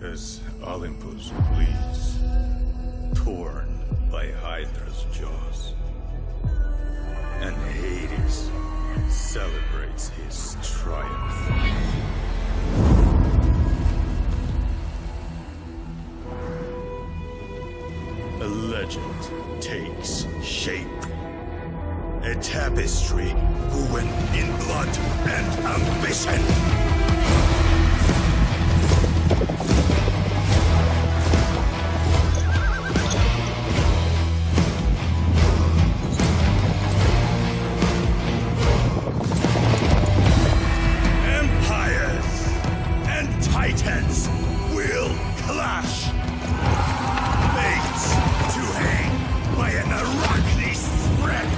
As Olympus bleeds, torn by Hydra's jaws, and Hades celebrates his triumph. A legend takes shape. A tapestry woven in blood and ambition. Titans will clash. Fates to hang by an Arachne's thread.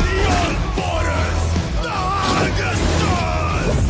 Beyond borders, the hunger stars.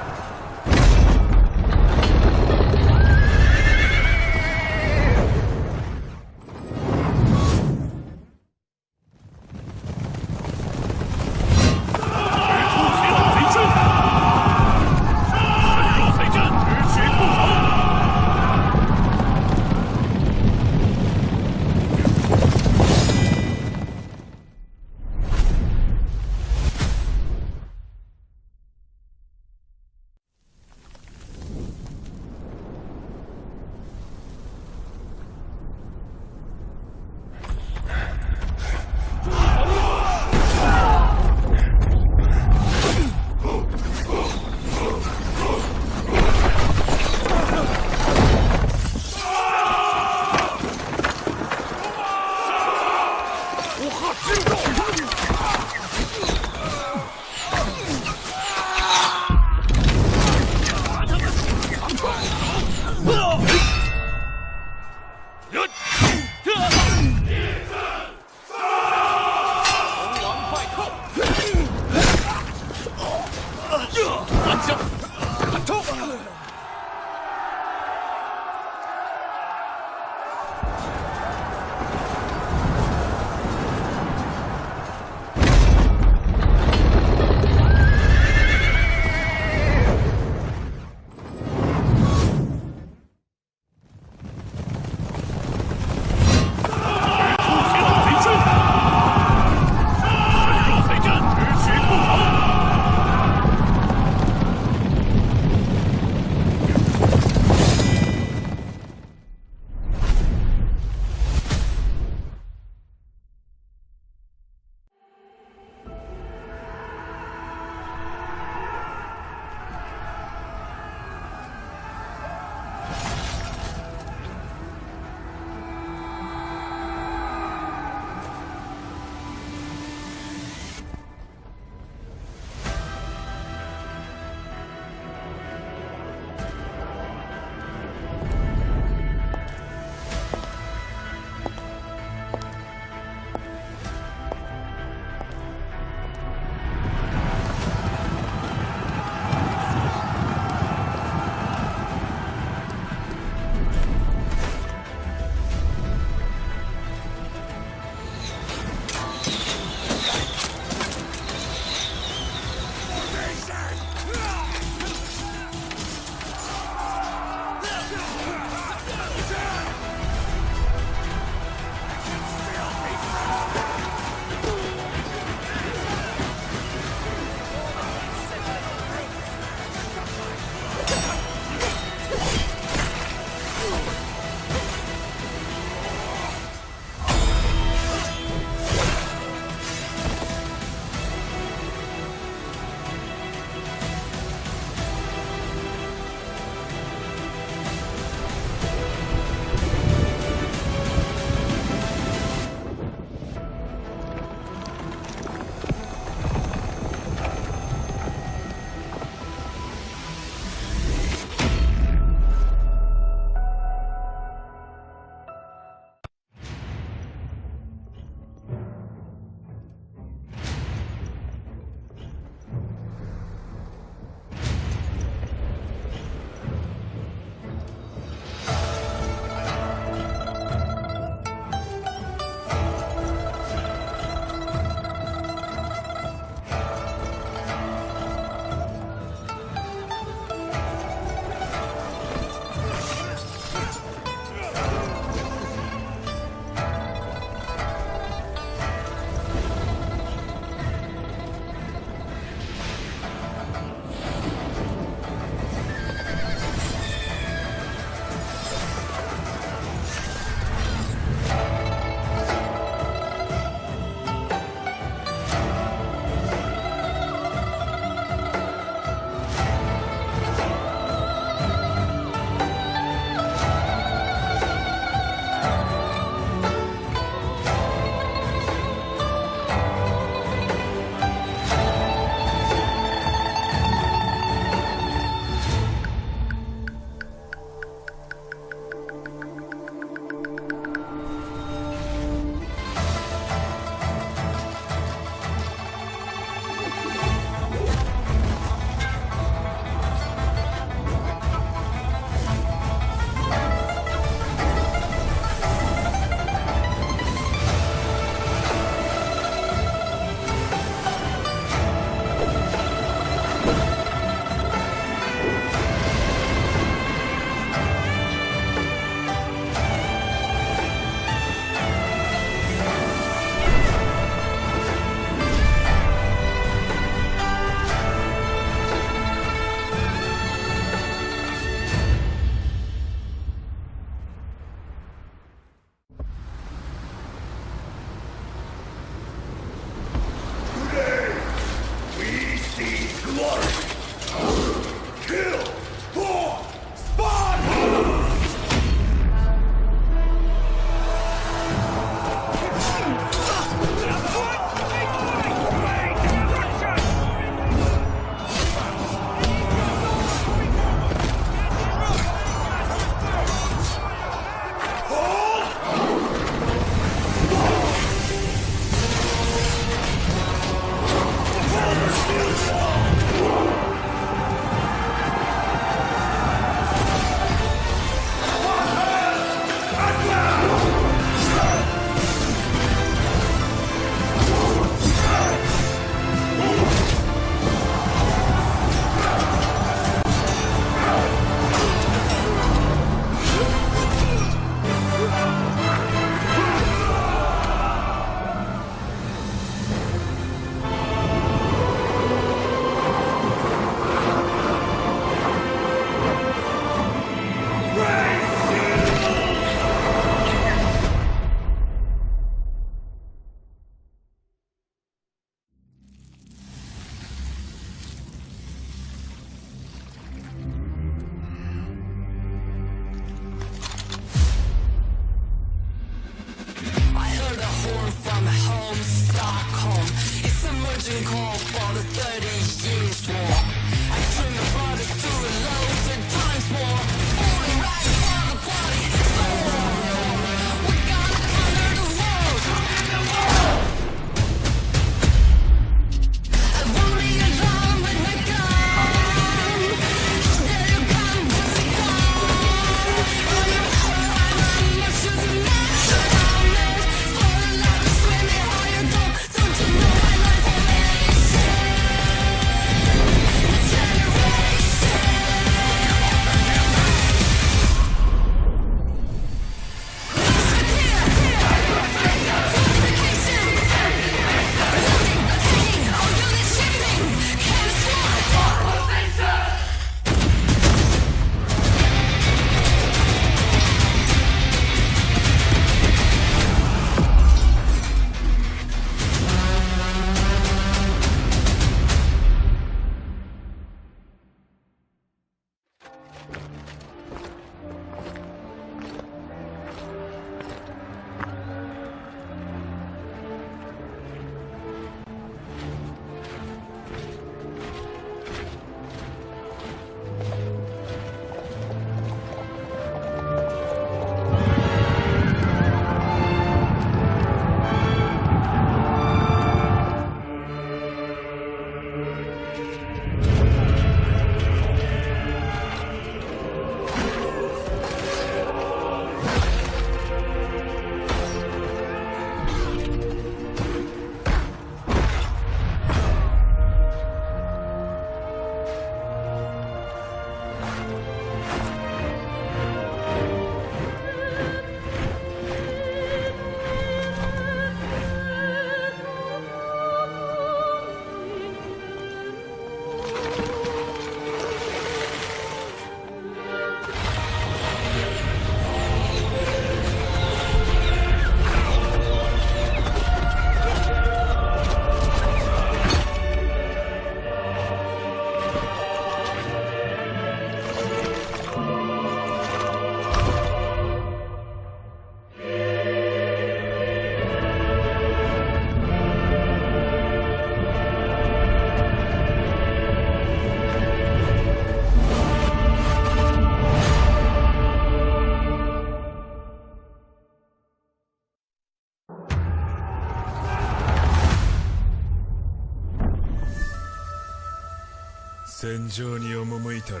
戦場に赴いたら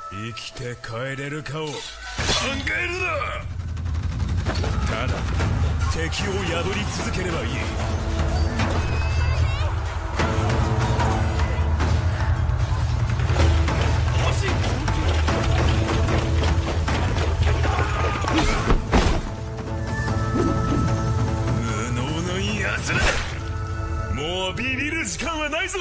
生きて帰れるかを考えるな。ただ敵を宿り続ければいい。無能の奴ら、もうビビる時間はないぞ。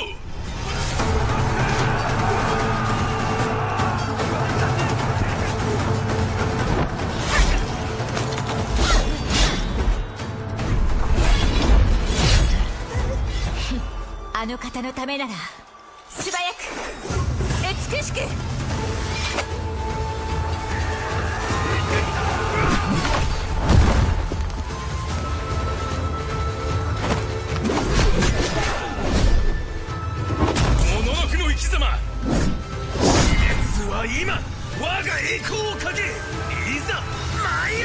あの方のためなら素早く美しく。もののくの生き様、熱は今我が栄光をかけ、いざ参る。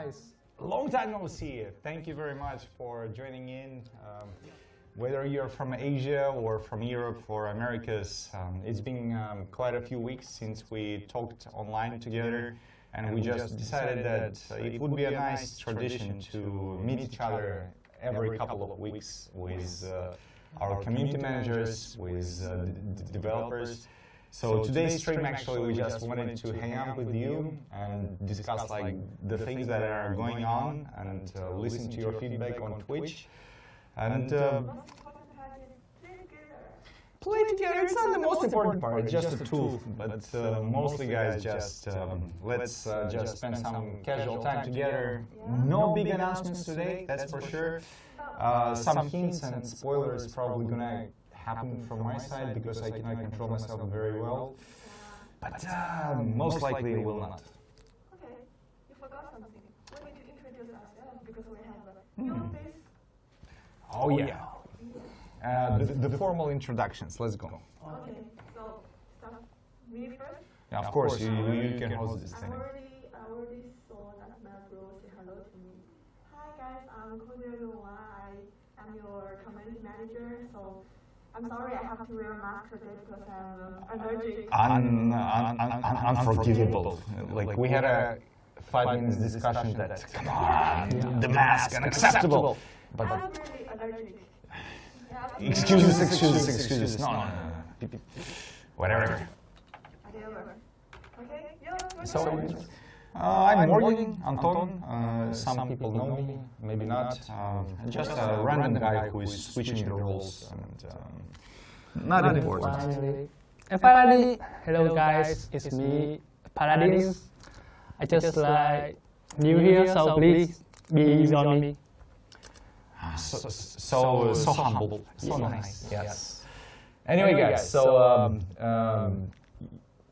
Guys, long time no see. Thank you very much for joining in. Whether you're from Asia or from Europe or Americas, it's been quite a few weeks since we talked online together, and we just decided that it would be a nice tradition to meet each other every couple of weeks with our community managers, with developers. So today's stream, actually, we just wanted to hang out with you and discuss like the things that are going on and listen to your feedback on Twitch. And play together. It's not the most important part. It's just a tool. But mostly, guys, just let's just spend some casual time together. No big announcements today, that's for sure. Some hints and spoilers probably gonna happen from my side because I cannot control myself very well, but most likely it will not. Okay, you forgot something. We need to introduce ourselves because we have a new face. Oh yeah. The formal introductions. Let's go. Okay, so start me first. Yeah, of course you can host this thing. I already saw that Macro say hello to me. Hi guys, I'm Korea. I am your community manager. So I'm sorry I have to wear a mask today because I'm allergic. Unforgivable. Like we had a 5 minutes discussion that, come on, the mask, unacceptable. But I'm really allergic. excuses. No. Whatever. Okay, you're So, I'm Morgan, Anton. Some people know me, maybe not. Just a random guy who is switching the roles. And, not important. And finally, hello guys, it's me, Paladins. I just like new here, so please be easy on me. So humble, so nice. Yes. Anyway, guys, so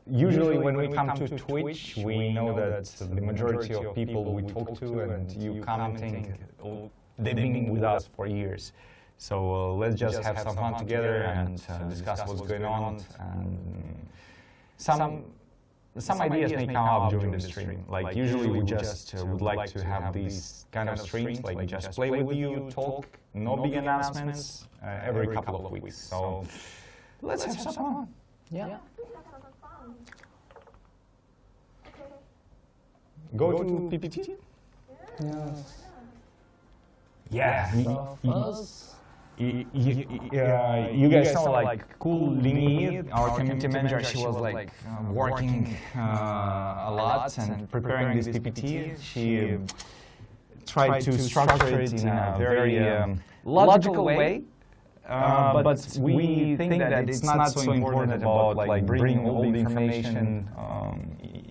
usually when we come to Twitch, we know that the majority of people we talk to and you commenting, they've been with us for years. So let's just have some fun together and discuss what's going on. And some ideas may come up during the stream. Like usually we just would like to have these kind of streams, like just play with you, talk, no big announcements every couple of weeks. So let's have some fun. Yeah. Go to PPT? Yeah. You guys know, like, cool Lini, our community manager, she was like working a lot and preparing this PPT. She tried to structure it in a very logical way. But we think that it's not so important about like bringing all the information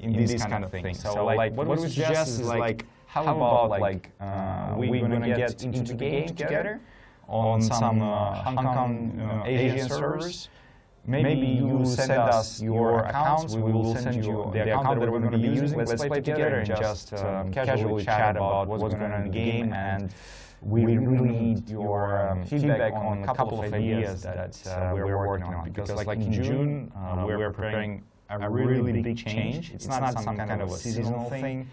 in these kind of things. So like what we suggest is like, how about like we're gonna get into the game together on some Hong Kong Asian servers. Maybe you send us your accounts, we will send you the account that we're going to be using. Let's play together and just casually chat about what's going on in the game. And we really need your feedback on a couple of ideas that we're working on. Because like in June, we're preparing a really big change. It's not some kind of a seasonal thing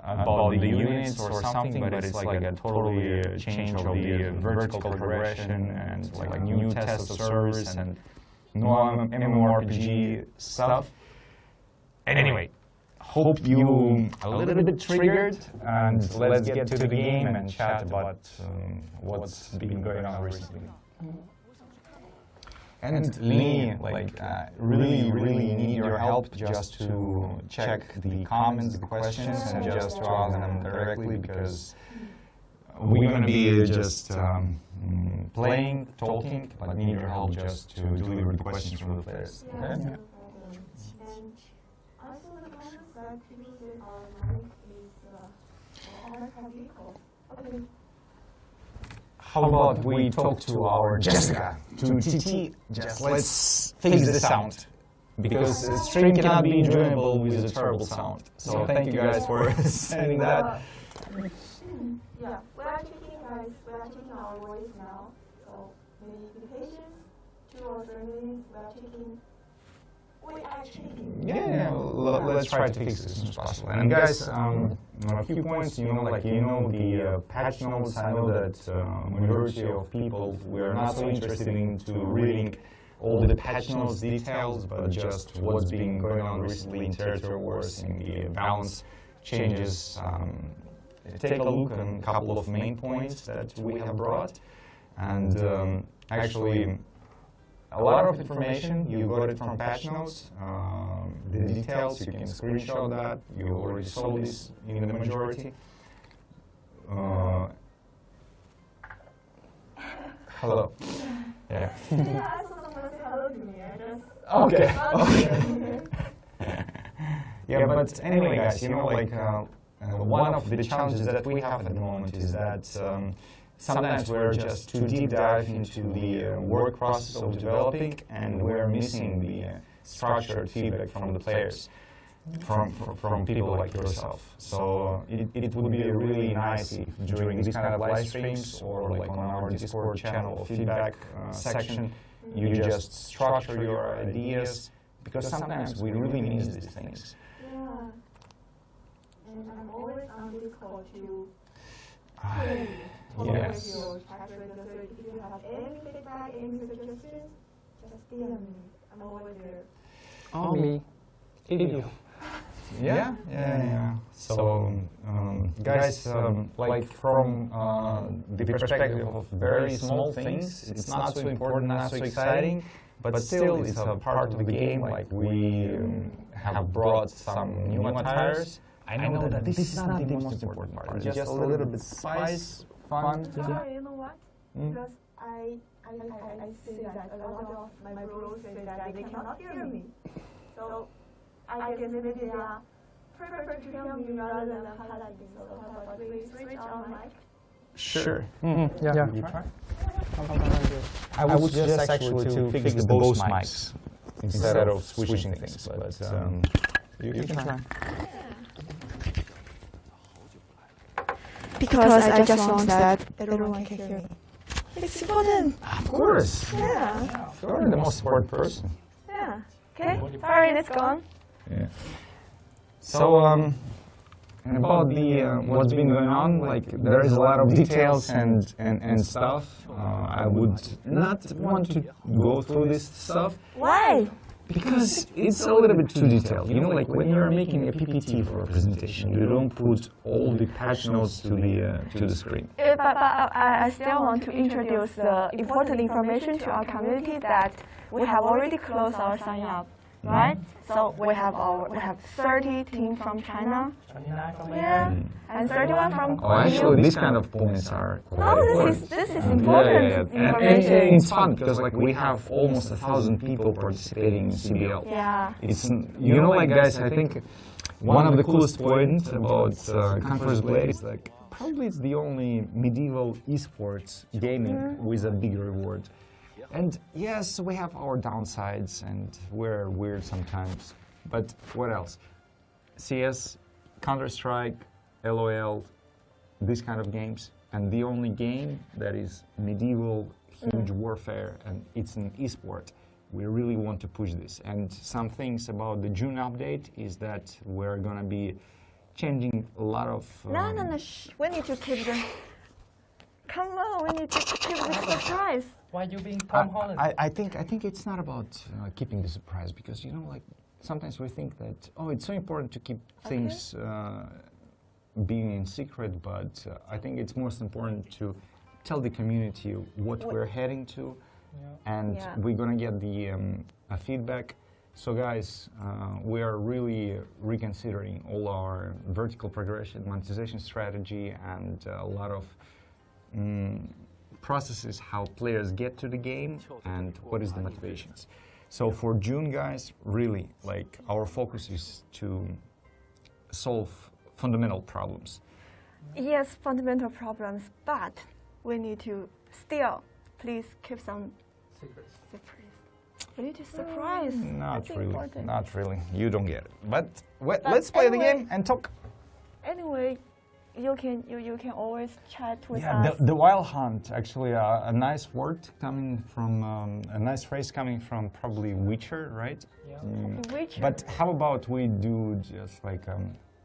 about the units or something, but it's like a totally change of the vertical progression and like new test of service and no MMORPG stuff. Anyway, hope you a little bit triggered, and let's get to the game and chat about what's been going on recently. And Lee, really need your help just to check the comments, the questions, and just to ask them directly, because we're going to be just playing, talking, but need your help just to deliver the questions from the players. Okay? And also the comments that people say our mic is okay. How about we talk to our Jessica, to TT, just let's fix the sound, because the stream cannot be enjoyable with a terrible sound. So thank you guys for sending that. Yeah, we're checking, guys. We're checking our voice now. So maybe be patient. 2 or 3 minutes. We're checking. We are checking. Yeah, let's try to fix this as soon as possible. And guys, a few points, the patch notes. I know that majority of people were not so interested into reading all the patch notes details, but just what's been going on recently in territory wars, in the balance changes. Take a look on a couple of main points that we have brought, and actually a lot of information, you got it from patch notes. The details, you can screenshot that. You already saw this in the majority. Hello. Yeah. Yeah, I saw someone say hello to me. I just... Okay. Yeah, but anyway, guys, one of the challenges that we have at the moment is that sometimes we're just too deep dive into the work process of developing, and we're missing the structured feedback from the players, from people like yourself. So it would be really nice if during these kind of live streams or like on our Discord channel feedback section, you just structure your ideas, because sometimes we really miss these things. Yeah. And I'm always on Discord to Yes. your chat with us. So if you have any feedback, any suggestions, just DM me. I'm always there. Oh, me. You. Yeah. So, guys, like from the perspective of very small things, it's not so important, not so exciting, but still it's a part of the game. Like we have brought some new attires. I know that this is not the most important part. It's just a little bit spice, fun. Sorry, you know what? Because I say that a lot of my bros say that they cannot hear me. So I guess maybe they are prefer to hear me rather than highlighting. So how about we switch on mic? Sure. Yeah. You try? I would suggest actually to fix the both mics instead of switching things, but you can try. Because I just want that everyone can hear me. It's important. Of course. Yeah. You're the most important person. Yeah. Okay. Sorry, let's go on. Yeah. So, and about the what's been going on, like there is a lot of details and stuff. I would not want to go through this stuff. Why? Because it's a little bit too detailed. Like when you're making a PPT for a presentation, you don't put all the patch notes to the screen. But I still want to introduce the important information to our community that we have already closed our sign up, right? So we have 30 teams from China, 29 from yeah, and 31 from. Oh, actually, these kind of points are quite No, important. this is important And information. it's fun because like we have almost 1,000 people participating in CBL. Yeah. It's like guys, I think one of the coolest points about Conference Blade is like probably it's the only medieval esports gaming with a big reward. And yes, we have our downsides and we're weird sometimes. But what else? CS, Counter-Strike, LOL, these kind of games. And the only game that is medieval, huge warfare, and it's an esport, we really want to push this. And some things about the June update is that we're going to be changing a lot of... No, shh. We need to keep the... Come on, we need to keep the surprise. Why you being Tom Holland? I think it's not about keeping the surprise, because, you know, like, sometimes we think that, oh, it's so important to keep things being in secret, but I think it's most important to tell the community what we're heading to, and we're gonna get the feedback. So guys, we are really reconsidering all our vertical progression, monetization strategy, and a lot of processes, how players get to the game and what is the motivations. So for June, guys, really, like, our focus is to solve fundamental problems. Yes, fundamental problems, but we need to still, please keep some Secrets. surprise. We need to surprise. Not That's really, important. not really. You don't get it. But let's play the anyway- game and talk. Anyway, you can always chat with Yeah, us. the Wild Hunt, actually, a nice word coming from, a nice phrase coming from probably Witcher, right? Yeah. Witcher. But how about we do just like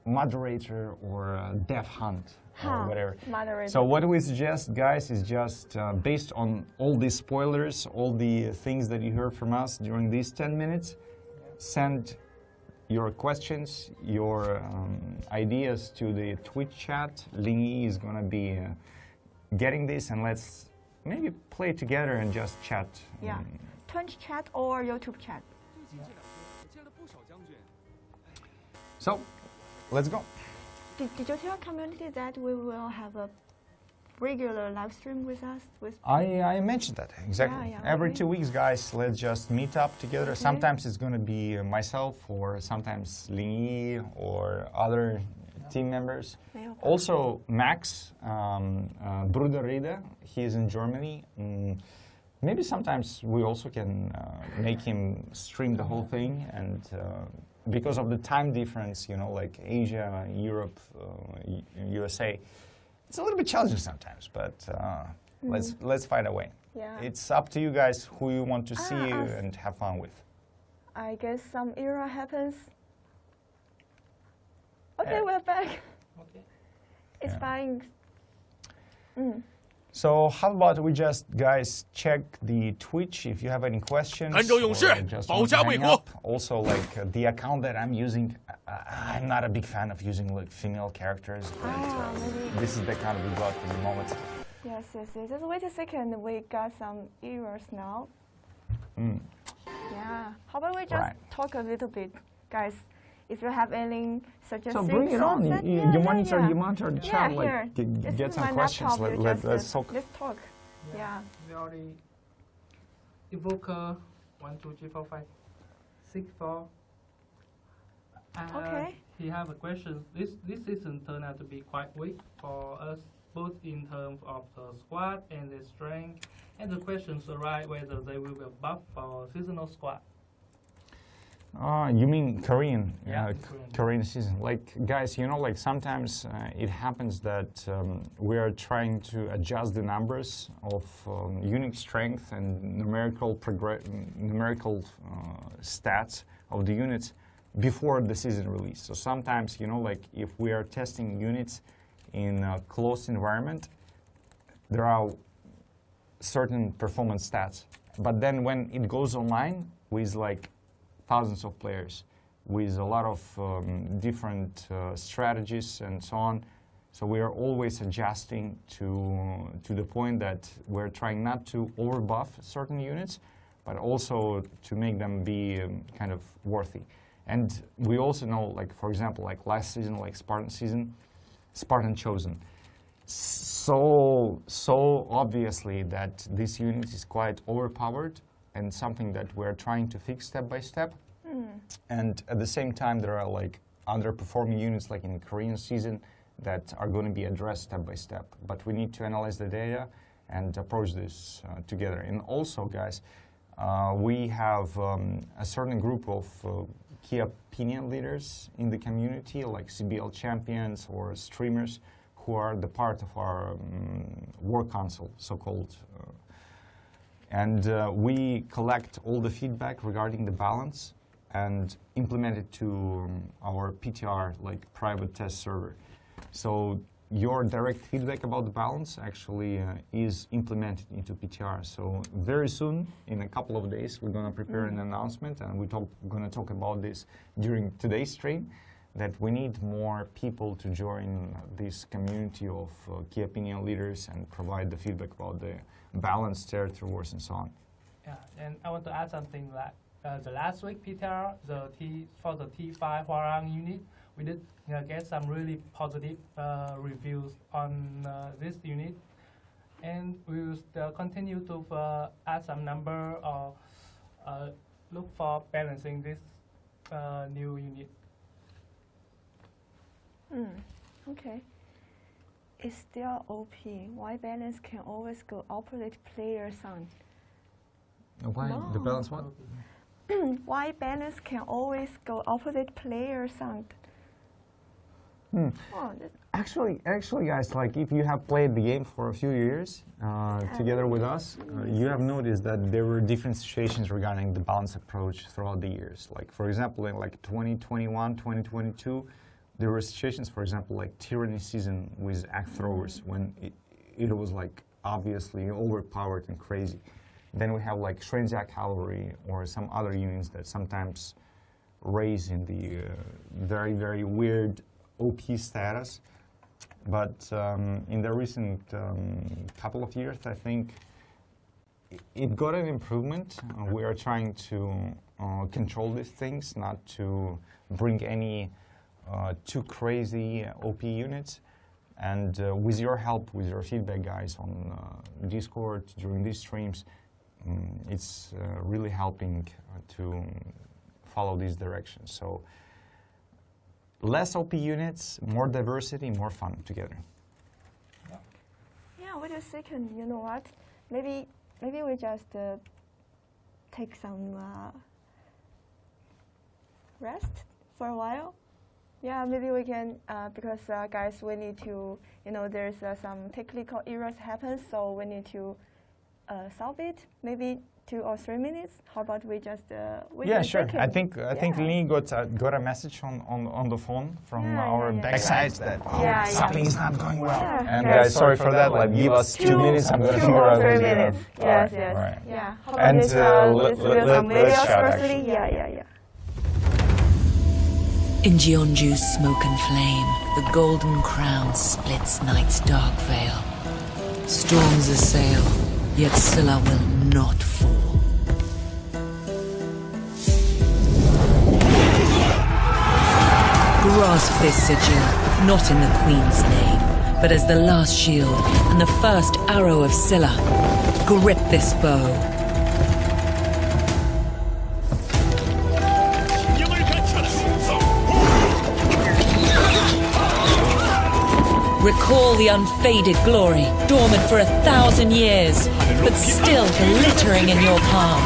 moderator or dev hunt or whatever. Moderator. So what we suggest, guys, is just based on all these spoilers, all the things that you heard from us during these 10 minutes, send your questions, your ideas to the Twitch chat. Lingy is going to be getting this, and let's maybe play together and just chat. Yeah. Twitch chat or YouTube chat. So, let's go. Did you tell community that we will have a regular live stream with us? I mentioned that, exactly. Yeah, Every okay. 2 weeks, guys, let's just meet up together. Okay. Sometimes it's going to be myself, or sometimes Lingy or other team members. Yeah. Also, Max, Bruder Rida, he is in Germany. Maybe sometimes we also can make him stream the whole thing, and because of the time difference, you know, like Asia, Europe, USA, it's a little bit challenging sometimes, but let's find a way. Yeah. It's up to you guys who you want to see us. and have fun with. I guess some error happens. Okay, Yeah. we're back. Okay. It's Yeah. fine. So how about we just, guys, check the Twitch if you have any questions. 看州勇士， or just 保 want to 家卫 hang 国。 up. Also, like the account that I'm using, I'm not a big fan of using like female characters, but maybe. this is the account we got for the moment. Yes. Just wait a second. We got some errors now. Yeah. How about we just Right. talk a little bit, guys? If you have any suggestions, So bring it on. You monitor the chat. Yeah, Like here. This get is some my questions. laptop. Let's talk. Let's talk. Yeah. We already evoker 1, 2, 3, 4, 5, 6, 4. Okay. He have a question. This season turned out to be quite weak for us, both in terms of the squad and the strength. And the questions arise whether they will be buff for seasonal squad. You mean Korean? Yeah, Korean season. Like, guys, you know, like sometimes it happens that we are trying to adjust the numbers of unique strength and numerical stats of the units before the season release. So sometimes, you know, like if we are testing units in a closed environment, there are certain performance stats. But then when it goes online with like thousands of players, with a lot of different strategies and so on, so we are always adjusting to the point that we're trying not to overbuff certain units, but also to make them be kind of worthy. And we also know, like, for example, like last season, like Spartan season, Spartan Chosen. So obviously that this unit is quite overpowered and something that we're trying to fix step by step. And at the same time, there are like underperforming units like in Korean season that are going to be addressed step by step. But we need to analyze the data and approach this together. And also, guys, we have a certain group of key opinion leaders in the community, like CBL champions or streamers, who are the part of our work council, so-called. And we collect all the feedback regarding the balance and implement it to our PTR, like private test server. So your direct feedback about the balance actually is implemented into PTR. So very soon, in a couple of days, we're going to prepare an announcement, and we're going to talk about this during today's stream, that we need more people to join this community of key opinion leaders and provide the feedback about the balanced territories and so on. Yeah, and I want to add something that the last week PTR, for the T5 Hwarang unit, we did get some really positive reviews on this unit, and we will still continue to add some number or look for balancing this new unit. Okay. It's still OP. Why balance can always go opposite player sound? Why the balance what? Why balance can always go opposite player sound? Oh, Actually, guys, like if you have played the game for a few years together with us, you have noticed that there were different situations regarding the balance approach throughout the years. Like, for example, in like 2021, 2022, there were situations, for example, like Tyranny season with Act Throwers, when it was like obviously overpowered and crazy. Then we have like Shrenzak Cavalry or some other units that sometimes raise in the very, very weird OP status. But in the recent couple of years, I think it got an improvement. We are trying to control these things, not to bring any too crazy OP units. And with your help, with your feedback, guys, on Discord during these streams, it's really helping to follow these directions. So less OP units, more diversity, more fun together. yeah. Wait a second. You know what? Maybe we just take some rest for a while. Yeah, maybe we can because guys, we need to. There's some technical errors happen, so we need to solve it. Maybe 2 or 3 minutes. How about we just wait Yeah, a sure. second? I think Lini got a message on the phone from our backside that something is not going well. Yeah. And Yeah. sorry for that. Like, give us 2 minutes. I'm gonna figure out. 3 minutes. Yes, yes. Right. Yeah. How And, about let's some videos chat, firstly? actually. Yeah. In Jeonju's smoke and flame, the golden crown splits night's dark veil. Storms assail, yet Scylla will not fall. Grasp this sigil, not in the Queen's name, but as the last shield and the first arrow of Scylla. Grip this bow. Recall the unfaded glory, dormant for 1,000 years, but still glittering in your palm.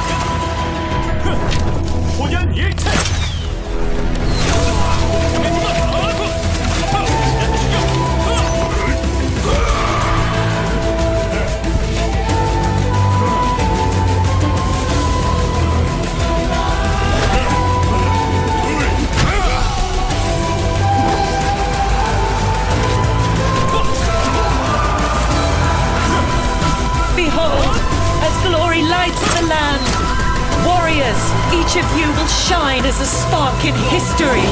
Behold, as glory lights the land, warriors, each of you will shine as a spark in history.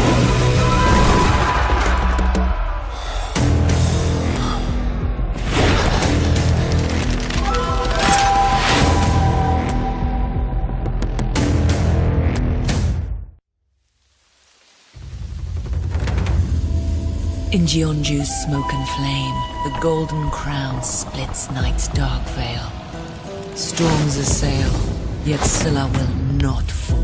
In Jeonju's smoke and flame, the golden crown splits night's dark veil. Storms assail, yet Scylla will not fall.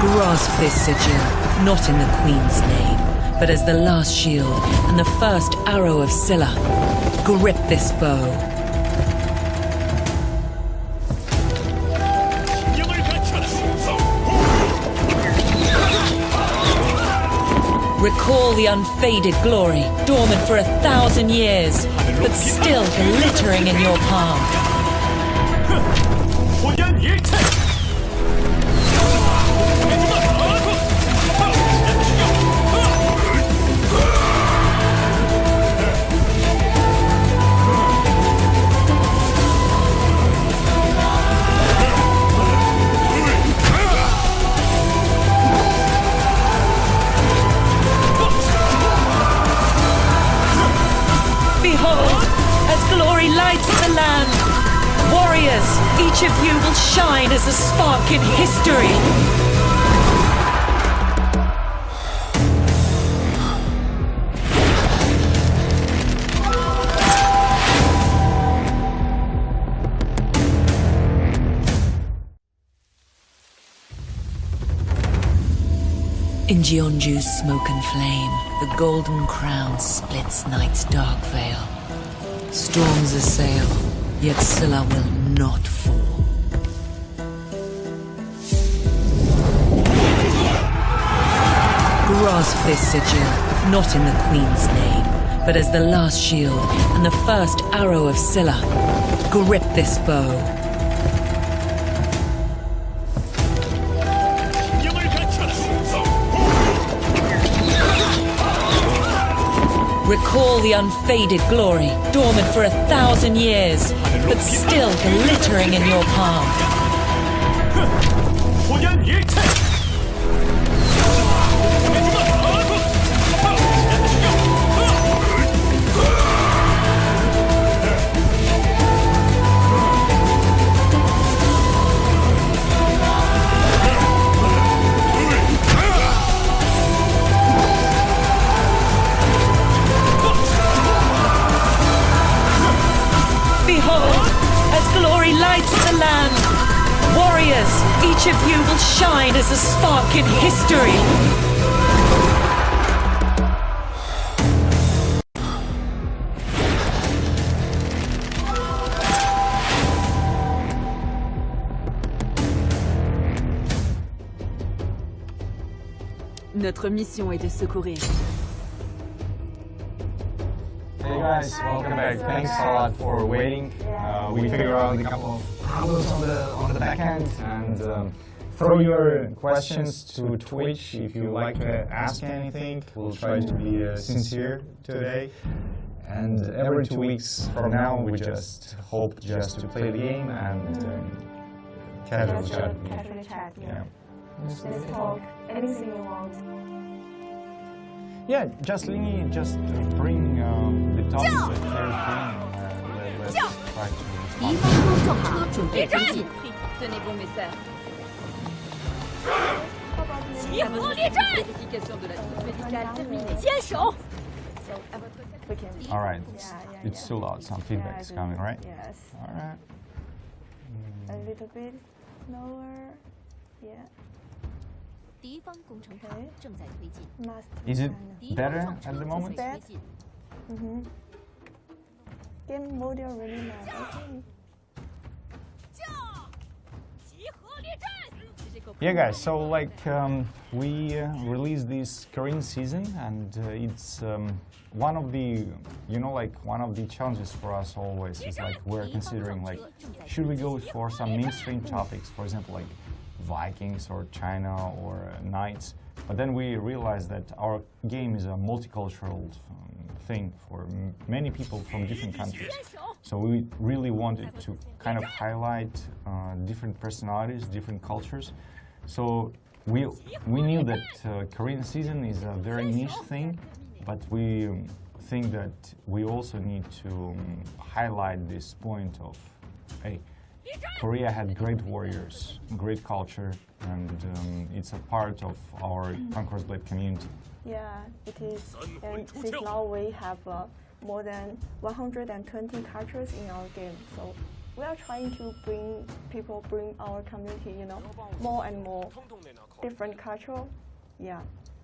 Grasp this sigil, not in the Queen's name, but as the last shield and the first arrow of Scylla. Grip this bow. Recall the unfaded glory, dormant for 1,000 years, but still glittering in your palm. 火焰一切。 Behold, as glory lights the land, warriors, each of you will shine as a spark in history. In Jeonju's smoke and flame, the golden crown splits night's dark veil. Storms assail, yet Scylla will not fall. Grasp this sigil, not in the Queen's name, but as the last shield and the first arrow of Scylla. Grip this bow. Recall the unfaded glory, dormant for 1,000 years, but still glittering in your palm. 火焰一切。 Behold, as glory lights the land, warriors, each of you will shine as a spark in history. Notre mission est de secourir. Hey guys, welcome back. Thanks a lot for waiting. We figured out a couple of problems on the back end, and throw your questions to Twitch if you like to ask anything. We'll try to be sincere today. And every 2 weeks from now, we just hope just to play the game and casual chat. Casually chat, Yeah. Let's talk anything you want. Yeah, just Lingy, just bring the topics that they're bringing. Let's try to 敌 respond. 方工作车准备推进。Tenez bon message. 集合列阵。Vérification de la troupe médicale terminée. 坚守。 We can. All right, Yeah, it's too loud. Some feedback's coming, right? Yes. All right. A little bit slower. Yeah. 敌方工程塔正在推进。 Must. Is it 敌方 better 撞 at 车 the 正 moment? 在推进。 Game audio really loud. Okay. Yeah, guys. So like we released this Korean season, and it's one of the one of the challenges for us always is like we're considering like should we go for some mainstream topics, for example like Vikings or China or Knights, but then we realized that our game is a multicultural thing for many people from different countries. So we really wanted to kind of highlight different personalities, different cultures. So we knew that Korean season is a very niche thing, but we think that we also need to highlight this point of, hey, Korea had great warriors, great culture, and it's a part of our Conqueror's Blade community. Yeah, it is. And since now we have more than 120 cultures in our game, so we are trying to bring our community, more and more different culture. Yeah,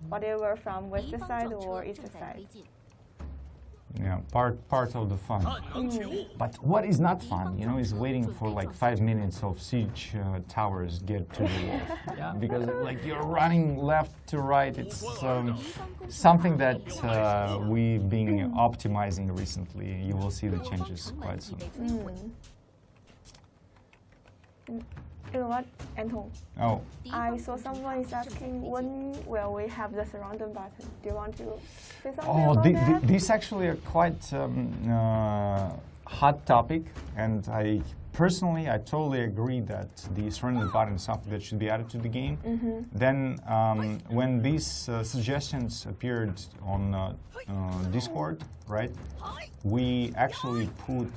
whatever from west 敌方 side 撞 or 车 east 正在 side. 推进。Yeah, part of the fun. But what is not fun, you know, is waiting for like 5 minutes of siege towers get to the wall. Yeah. Because like you're running left to right. It's something that we've been optimizing recently. You will see the changes quite soon. You know what, Anton? Oh, I saw someone is asking when will we have the surrounding button. Do you want to say something oh, about that? this actually a quite hot topic, and I totally agree that the surrender button is something that should be added to the game. Then when these suggestions appeared on Discord, right, we actually put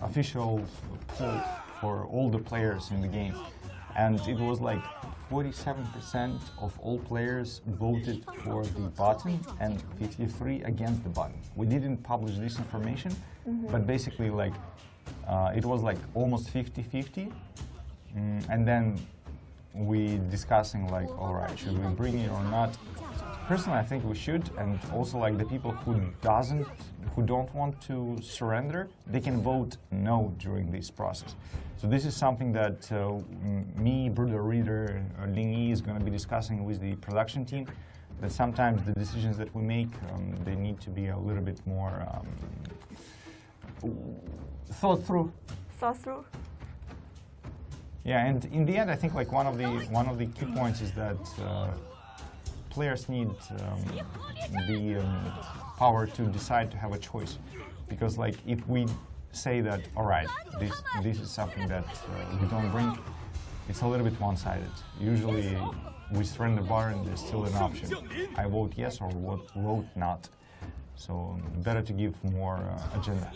official poll for all the players in the game, and it was like 47% of all players voted for the button and 53 against the button. We didn't publish this information, but basically like it was like almost 50-50, and then we discussing like, all right, should we bring it or not? Personally, I think we should, and also like the people who don't want to surrender, they can vote no during this process. So this is something that me, Bruder Reader, Ling Yi is going to be discussing with the production team. That sometimes the decisions that we make, they need to be a little bit more thought through. Thought through. Yeah, and in the end, I think like one of the key points is that players need the power to decide to have a choice, because like if we say that all right, this is something that we don't bring, it's a little bit one-sided. Usually, we surrender button, there's still an option. I vote yes or vote not. So better to give more agenda.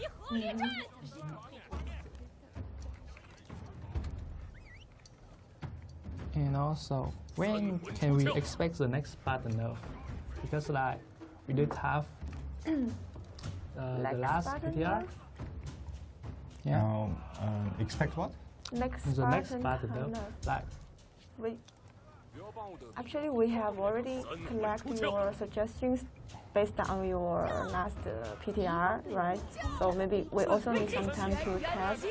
And also, when can we expect the next button nerf? Because like we did have the last button PTR. nerf? Yeah. Expect what? Next The next button button nerf. nerf. Like Actually, we have already collected your suggestions based on your last PTR, right? So maybe we also need some time to test,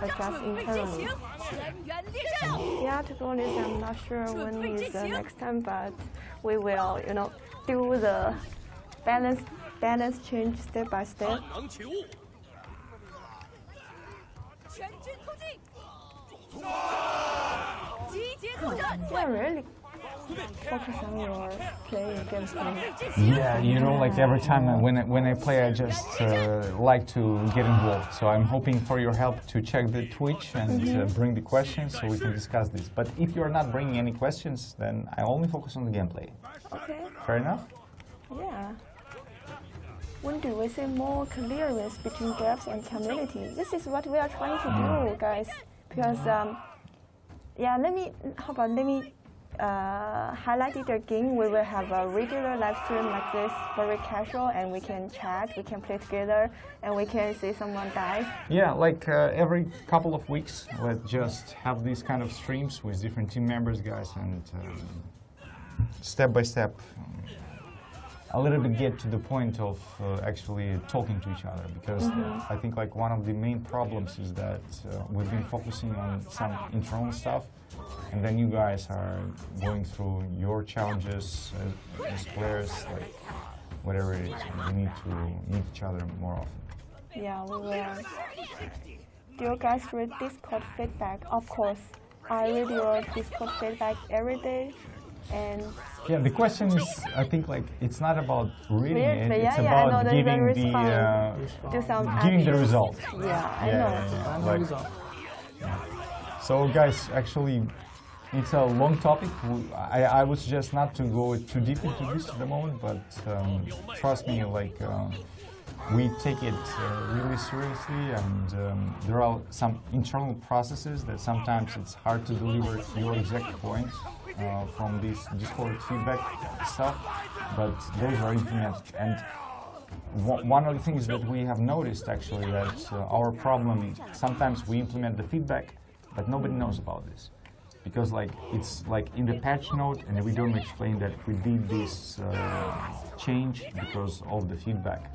adjust internally. Yeah, to be honest, I'm not sure when is the next time, but we will, you know, do the balance change step by step. Yeah, really focus on your playing games. Yeah, you know, like every time when I play, I just like to get involved. So I'm hoping for your help to check the Twitch and bring the questions so we can discuss this. But if you're not bringing any questions, then I only focus on the gameplay. Okay. Fair enough? Yeah. When do we see more clearance between devs and community? This is what we are trying to do, guys. Because yeah, let me highlight it again. We will have a regular live stream like this, very casual, and we can chat, we can play together, and we can see someone dies. Yeah, like every couple of weeks, let's just have these kind of streams with different team members, guys, and step by step, a little bit get to the point of actually talking to each other, because I think like one of the main problems is that we've been focusing on some internal stuff, and then you guys are going through your challenges as players, like whatever it is, and we need to meet each other more often. Yeah, we will. Do you guys read Discord feedback? Of course, I read your Discord feedback every day, and yeah, the question is, I think like it's not about reading it; yeah, it's yeah, about giving do some giving the actions. result. Yeah, I know. Like, so guys, actually, it's a long topic. I would suggest not to go too deep into this at the moment, but trust me, like we take it really seriously, and there are some internal processes that sometimes it's hard to deliver your exact points from this Discord feedback stuff, but those are implemented. And one of the things that we have noticed actually that our problem, sometimes we implement the feedback, but nobody knows about this. Because like it's like in the patch note, and we don't explain that we did this change because of the feedback.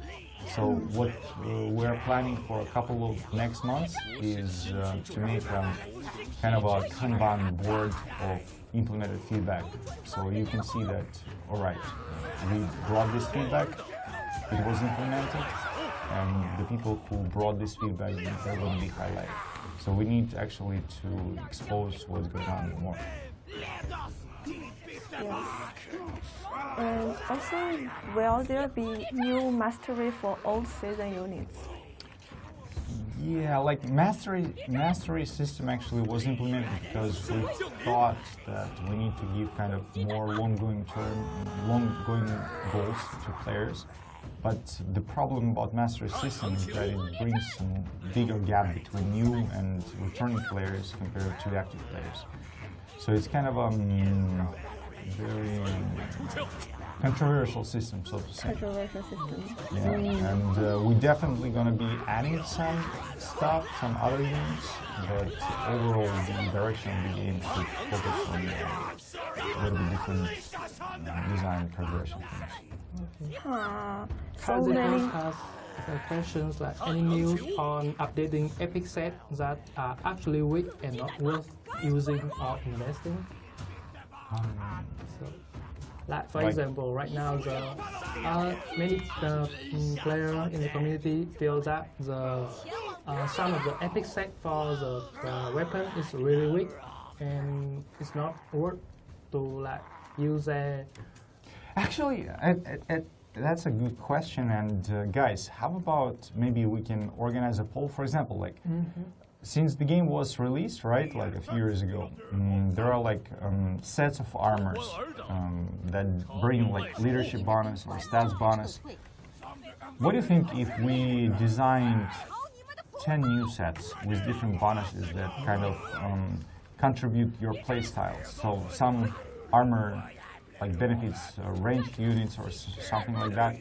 So what we're planning for a couple of next months is to make kind of a Kanban board of implemented feedback. So you can see that, all right, we brought this feedback, it was implemented, and the people who brought this feedback, they're going to be highlighted. So we need actually to expose what's going on more. Yes. And also, will there be new mastery for old season units? Yeah, like mastery system actually was implemented because we thought that we need to give kind of more long-going goals to players. But the problem about mastery system is that it brings some bigger gap between new and returning players compared to active players. So it's kind of a very controversial system, so to say. Controversial system. Yeah, and we're definitely going to be adding some stuff, some other units, but overall the direction of the game should focus on a little bit different design progression things. So many. Ask questions like any news on updating epic set that are actually weak and not worth using or investing? So, like for example, right now many players in the community feel that some of the epic set for the weapon is really weak and it's not worth to like use a. Actually, that's a good question. And guys, how about maybe we can organize a poll? For example, like since the game was released, right, like a few years ago, there are like sets of armors that bring like leadership bonus or stats bonus. What do you think if we designed 10 new sets with different bonuses that kind of contribute your playstyle? So some armor like benefits ranged units or something like that,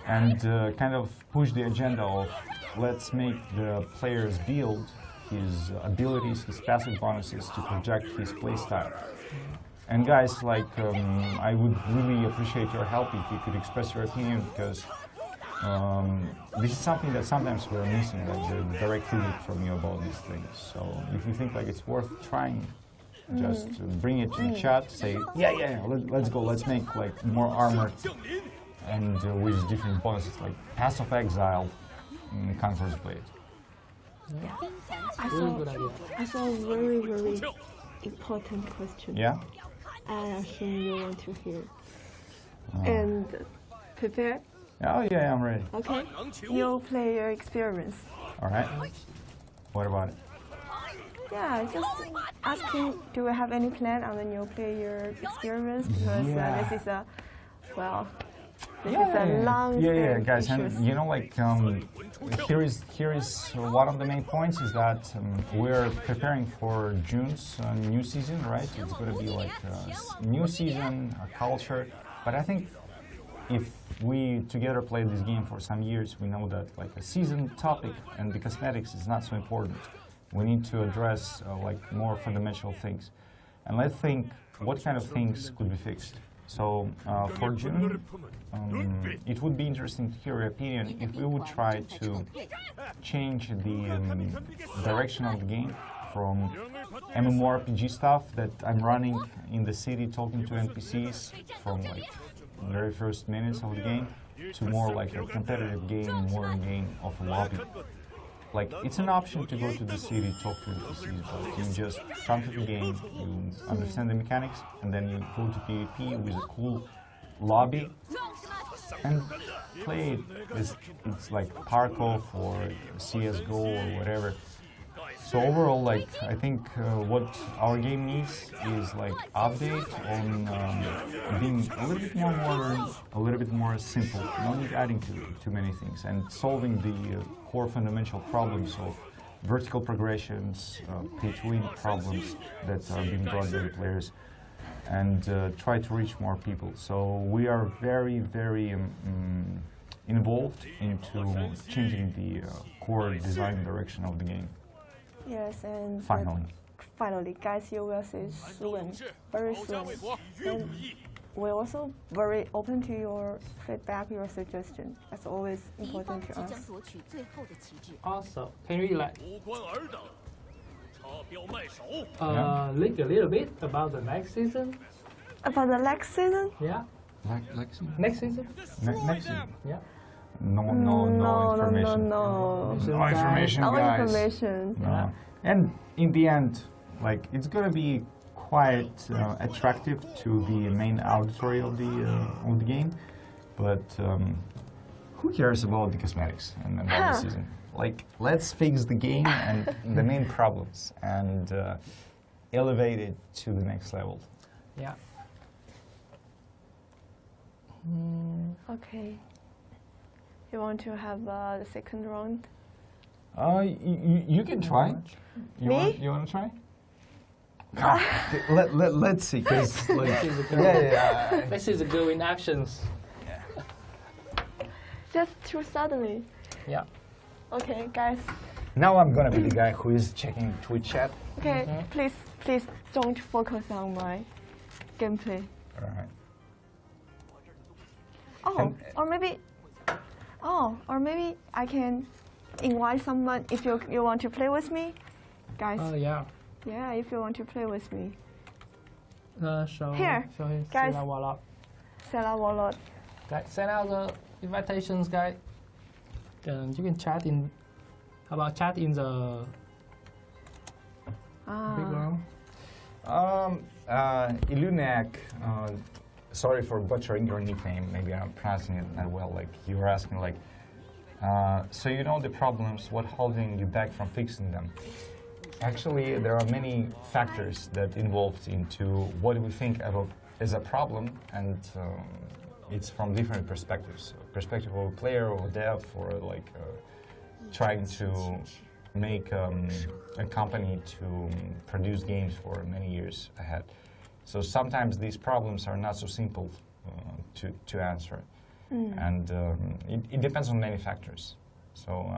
and kind of push the agenda of let's make the player's build, his abilities, his passive bonuses to project his playstyle. And guys, like I would really appreciate your help if you could express your opinion, because this is something that sometimes we're missing, like the direct feedback from you about these things. So if you think like it's worth trying, just bring it in the chat, say, yeah, let's go, let's make like more armor and with different bonuses like Pass of Exile and Conqueror's Blade. Yeah. I saw a very, very important question. Yeah? I assume you want to hear. And prepare? Oh yeah, I'm ready. Okay. New player experience. All right. What about it? Yeah, just asking, do we have any plan on the new player experience? Because this is a, well, this is a long guys, issues. and you know, like here is one of the main points is that we're preparing for June's new season, right? It's going to be like a new season, a culture, but I think if we together play this game for some years, we know that like a season topic and the cosmetics is not so important. We need to address like more fundamental things, and let's think what kind of things could be fixed. So for June, it would be interesting to hear your opinion if we would try to change the direction of the game from MMORPG stuff that I'm running in the city talking to NPCs from like the very first minutes of the game to more like a competitive game, more a game of a lobby. Like, it's an option to go to the city, talk to NPCs, but you just come to the game, you understand the mechanics, and then you go to PvP with a cool lobby and play it. It's like Tarkov or CSGO or whatever. So overall, like, I think what our game needs is like update on being a little bit more modern, a little bit more simple, not adding too many things, and solving the core fundamental problems of vertical progressions, pay-to-win problems that are being brought by the players, and try to reach more people. So we are very, very involved into changing the core design direction of the game. Yes, and Finally, guys, you will see soon, very soon. And we're also very open to your feedback, your suggestion. That's always 敌方 important 即 to 将 us. 夺取最后的旗帜。 Also, can we like 无关尔等，插标卖首。 leak a little bit about the next season? About the next season? Yeah, Next next season. next year. Yeah. No no information. No No information, No guys. information. No. And in the end, like it's gonna be quite attractive to the main auditory of the game, but who cares about the cosmetics and about the season? Like, let's fix the game and the main problems and elevate it to the next level. Yeah. Okay. You want to have the second round? You can try. Me? You want to try? Let's see, because like, yeah. This is the girl in actions. Just too suddenly. Yeah. Okay, guys. Now I'm gonna be the guy who is checking Twitch chat. Okay, please don't focus on my gameplay. All right. Or maybe I can invite someone if you want to play with me, guys. Yeah. Yeah, if you want to play with me. Show Here, him guys. Sela Warlock. Sela Warlord. Guys, send out the invitations, guys. You can chat in. How about chat in the big room? Ilunak, sorry for butchering your nickname. Maybe I'm not pronouncing it that well. Like you were asking, like, so you know the problems. What holding you back from fixing them? Actually, there are many factors that involved into what we think of as a problem, and it's from different perspectives. Perspective of a player or dev, or like trying to make a company to produce games for many years ahead. So sometimes these problems are not so simple to answer, and it depends on many factors. So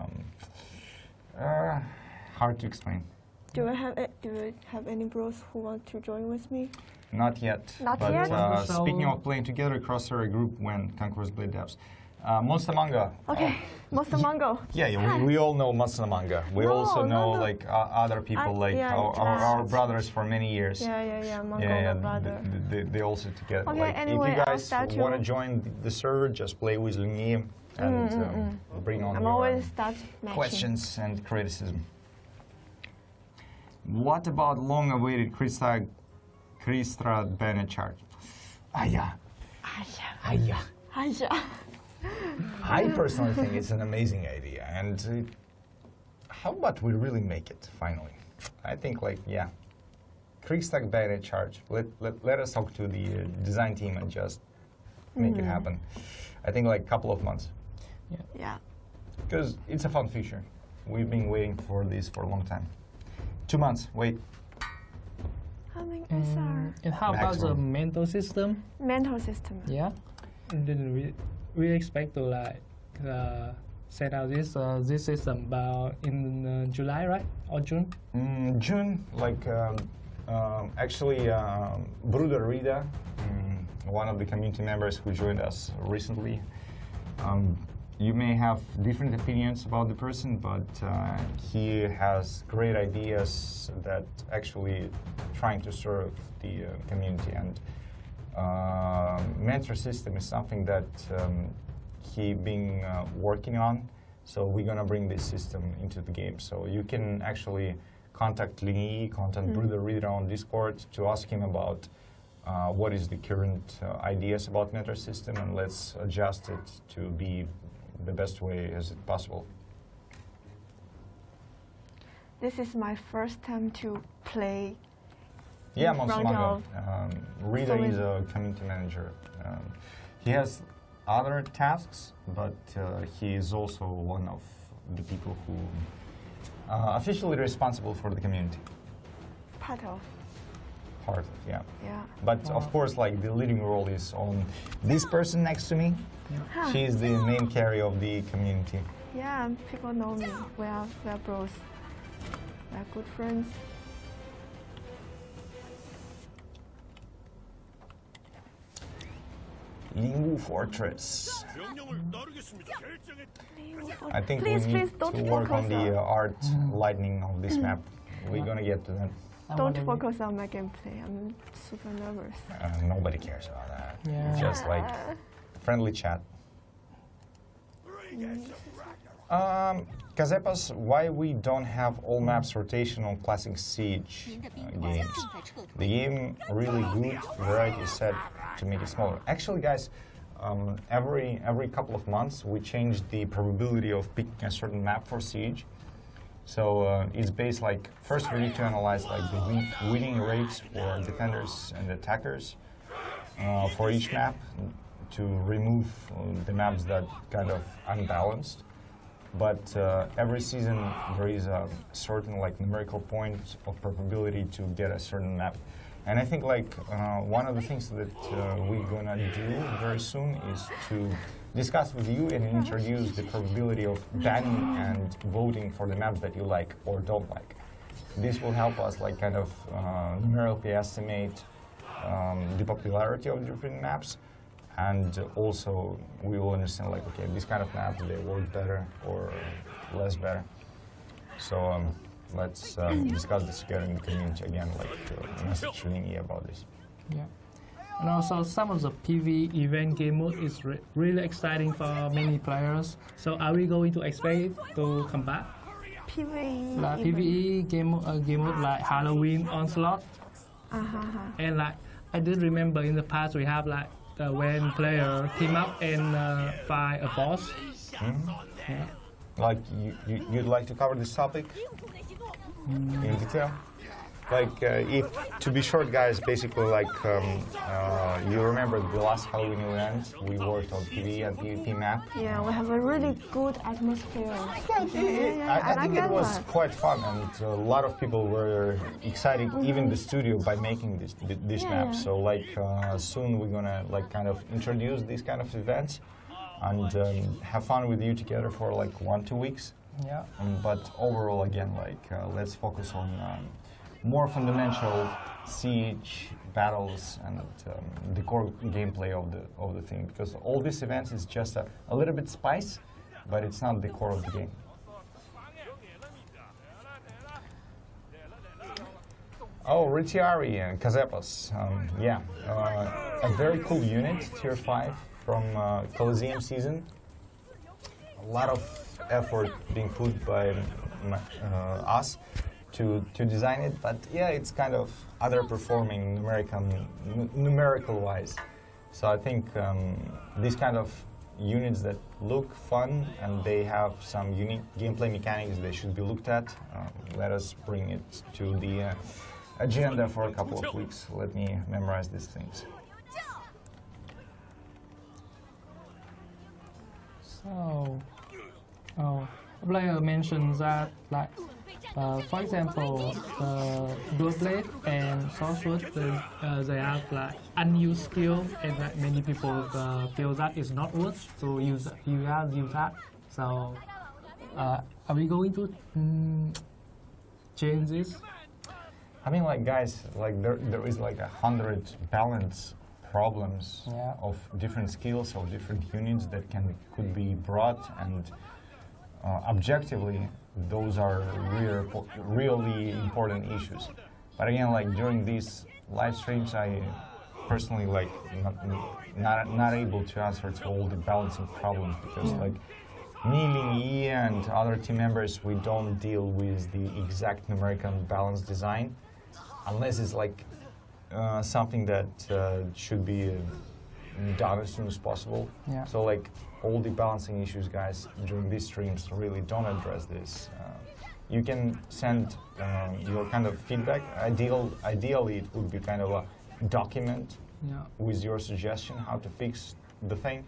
hard to explain. Do you have any bros who want to join with me? Not yet. Not but, yet? Speaking of playing together across our group when Conquerors Blade devs, Monster Manga. Okay, Monster Mango. Yeah, we all know Monster Manga. We also know no. like other people, like yeah, our brothers for many years. Yeah, Mango brother. They also together. Okay, like, anyway, if you I'll guys start want to you. join the server, just play with Lingy and bring on I'm your always start matching. questions and criticism. What about long-awaited Krista Bennett chart? Aya. I personally think it's an amazing idea, and how about we really make it finally? I think, like, yeah, Kriegstag Bennett chart. Let us talk to the design team and just make it happen. I think like a couple of months. Yeah. Because it's a fun feature. We've been waiting for this for a long time. 2 months, wait. How many are And how about the Maximum. mental system? mental system? Yeah. Didn't we expect to like set out this system about in July, right, or June? June, like actually, Bruder Rida, one of the community members who joined us recently. You may have different opinions about the person, but he has great ideas that actually trying to serve the community. And mentor system is something that he been working on. So we're gonna bring this system into the game. So you can actually contact Lingy, contact Bruder Reader on Discord to ask him about what is the current ideas about mentor system, and let's adjust it to be the best way as it possible. This is my first time to play. Yeah, in Monster front Manga. of Rida so is many- a community manager. He has other tasks, but he is also one of the people who officially responsible for the community. Part of. Part of, yeah. Yeah. But of course, like the leading role is on this person next to me. Huh. She is the main carrier of the community. Yeah, people know me. We are bros. We are good friends. Lingwu Fortress. I think Please, we need don't to work on focus the on- art lighting of this map. We're gonna get to that. Don't focus on my gameplay. I'm super nervous. Nobody cares about that. Yeah. It's just like friendly chat. Kazepas, why we don't have all maps rotational classic Siege games? The game really good, variety set to make it smaller. Actually, guys, every couple of months we change the probability of picking a certain map for Siege. So it's based like, first we need to analyze like the winning rates for defenders and attackers for each map to remove the maps that kind of unbalanced. But every season there is a certain like numerical point of probability to get a certain map. And I think like one of the things that we're gonna do very soon is to discuss with you and introduce the probability of banning and voting for the maps that you like or don't like. This will help us like kind of numerically estimate the popularity of different maps, and also we will understand like, okay, this kind of maps, they work better or less better. So let's discuss this together in the community again, like message Lingy about this. Yeah. And also some of the PvE event game mode is really exciting for many players. So are we going to expect it to come back? PvE. Like PvE game mode like Halloween Onslaught. And like I did remember in the past we have like when player team up and fight a boss. Yeah. Like you'd like to cover this topic in detail? Like, if to be short, guys, basically, like, you remember the last Halloween event, we worked on PvE and PvP map. Yeah, we have a really good atmosphere. I think it was quite fun, and a lot of people were excited, even the studio, by making this map. So, like, soon we're gonna, like, kind of introduce these kind of events and have fun with you together for, like, 1-2 weeks. Yeah. But overall, again, like, let's focus on more fundamental siege battles and the core gameplay of the thing, because all these events is just a little bit spice, but it's not the core of the game. Oh, Ritiari and Kazepas, yeah, a very cool unit, tier 5 from Coliseum season. A lot of effort being put by us to design it, but yeah, it's kind of underperforming numerical wise. So I think these kind of units that look fun and they have some unique gameplay mechanics, they should be looked at. Let us bring it to the agenda for a couple of weeks. Let me memorize these things. So, a player mentioned that, like, for example, dual blade and sword, they have like unused skill, and that many people feel that it's not worth to use that. So, are we going to change this? I mean, like, guys, like there is like 100 balance problems of different skills of different units that could be brought, and objectively those are really important issues. But again, like during these live streams, I personally like not able to answer to all the balancing problems, because like me, Lingy, and other team members, we don't deal with the exact numerical balance design unless it's like something that should be done as soon as possible. Yeah. So like all the balancing issues, guys, during these streams really don't address this. You can send your kind of feedback. Ideally, it would be kind of a document with your suggestion how to fix the thing,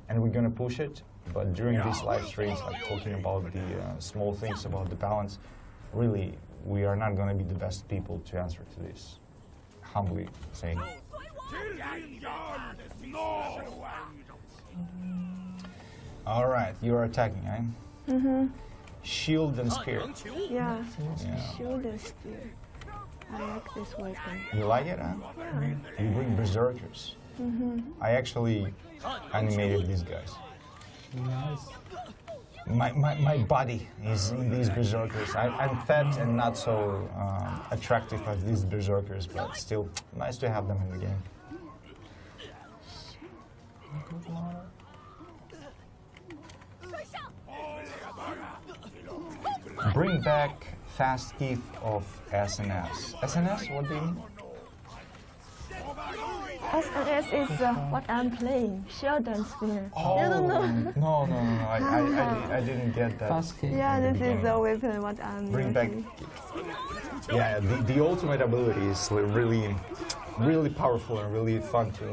and we're gonna push it. But during these live streams, like talking about the small things about the balance, really, we are not gonna be the best people to answer to this. Humbly saying. All right, you're attacking, eh? Mm-hmm. Shield and spear. Yeah. Yeah. Shield and spear. I like this weapon. You like it, huh? Yeah. You bring berserkers. I actually animated these guys. Nice. My body is in these berserkers. I'm fat and not so attractive as these berserkers, but still nice to have them in the game. Bring back fast keep of SNS. SNS, what do you mean? SNS is what I'm playing, Sheldon's Spear. Oh, You don't know? no. I didn't get that. Fast kick. Yeah, in the this is beginning. the weapon what I'm Bring back. using. Yeah, the ultimate ability is really powerful and really fun to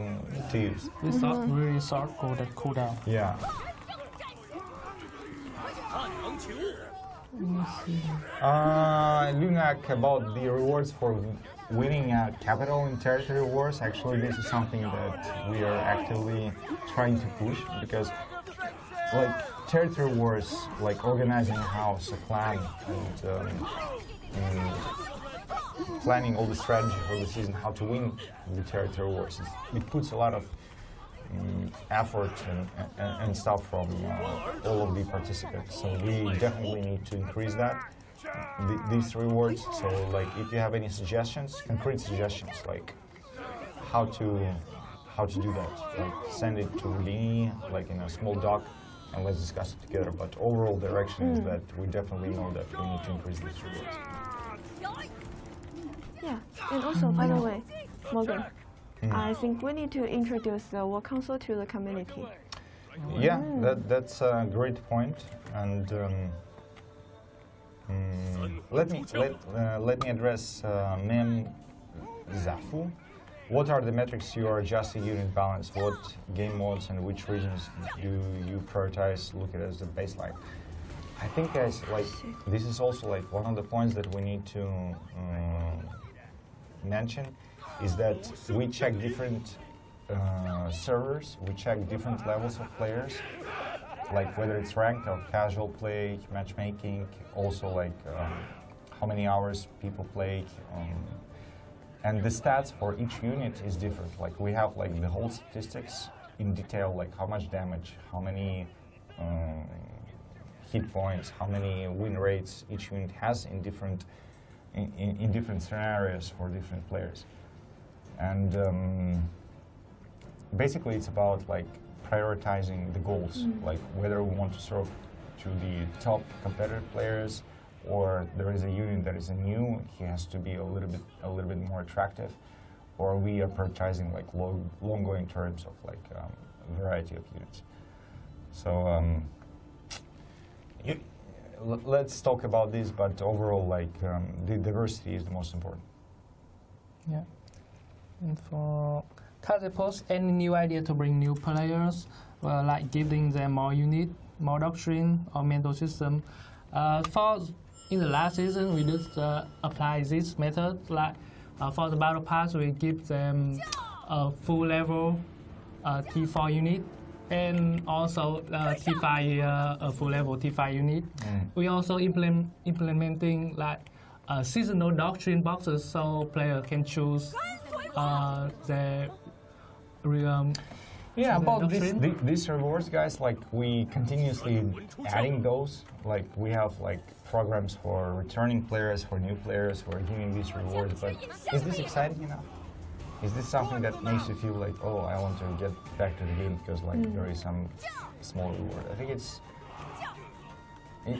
use. This is really short cooldown. Yeah. Lunak, about the rewards for winning capital in territory wars, actually this is something that we are actively trying to push, because like territory wars, like organizing a house, a clan, and planning all the strategy for the season, how to win the territory wars, it puts a lot of effort and stuff from all of the participants. So we definitely need to increase that, these rewards. So like if you have any suggestions, concrete suggestions, like how to do that, like send it to me like in a small doc and let's discuss it together. But overall direction is that we definitely know that we need to increase these rewards. Yeah, and also, by the way, Morgan, I think we need to introduce the War Council to the community. Yeah, that's a great point. And let me address Mem Zafu. What are the metrics you are adjusting unit balance? What game modes and which regions do you prioritize? Look at it as the baseline. I think, guys, like this is also like one of the points that we need to mention, is that we check different servers, we check different levels of players, like whether it's ranked or casual play, matchmaking, also like how many hours people play, and the stats for each unit is different. Like we have like the whole statistics in detail, like how much damage, how many hit points, how many win rates each unit has in different scenarios for different players. And basically it's about like prioritizing the goals, like whether we want to serve to the top competitive players, or there is a unit that is new, he has to be a little bit more attractive, or we are prioritizing like long-going terms of like a variety of units. So let's talk about this, but overall, like the diversity is the most important. Yeah. And for Catapult, any new idea to bring new players, like giving them more unit, more doctrine, or mental system? In the last season, we just apply this method. Like for the battle pass, we give them a full level T4 unit, and also T5 a full level T5 unit. We also implementing like seasonal doctrine boxes, so player can choose their yeah, about doctrine. these rewards, guys, like we continuously adding those. Like we have like programs for returning players, for new players, who are giving these rewards. But is this exciting enough? Is this something that makes you feel like, oh, I want to get back to the game because like there is some small reward? I think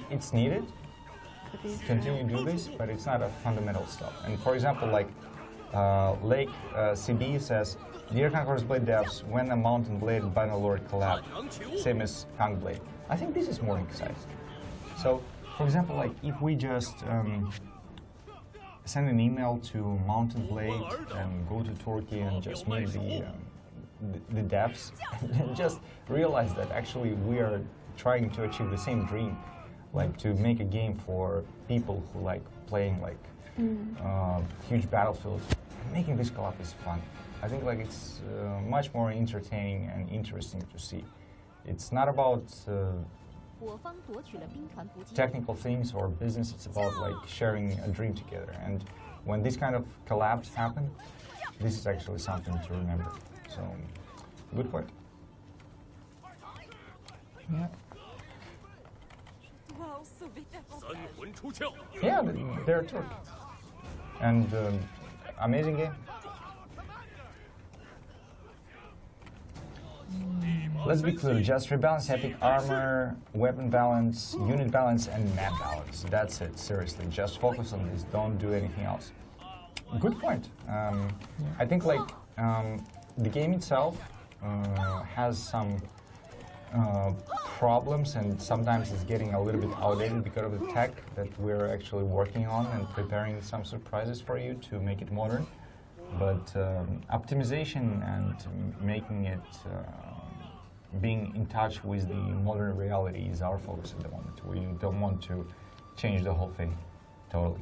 it's needed. Continue to do this, but it's not a fundamental stuff. And for example, like Lake CB says, Dear Conqueror's Blade devs, when a Mountain Blade Bannerlord collab, same as Kang Blade. I think this is more exciting. So, for example, like if we just send an email to Mountain Blade and go to Turkey and just meet the devs and just realize that actually we are trying to achieve the same dream, like to make a game for people who like playing like huge battlefields. Making this collab is fun. I think like it's much more entertaining and interesting to see. It's not about technical things or business, it's about like sharing a dream together. And when these kind of collabs happen, this is actually something to remember. So, good point. Yeah. Yeah, they're Turk. And amazing game. Let's be clear, just rebalance epic armor, weapon balance, unit balance, and map balance. That's it, seriously. Just focus on this, don't do anything else. Good point. I think like the game itself has some problems, and sometimes it's getting a little bit outdated because of the tech that we're actually working on and preparing some surprises for you to make it modern. But optimization and making it being in touch with the modern reality is our focus at the moment. We don't want to change the whole thing totally.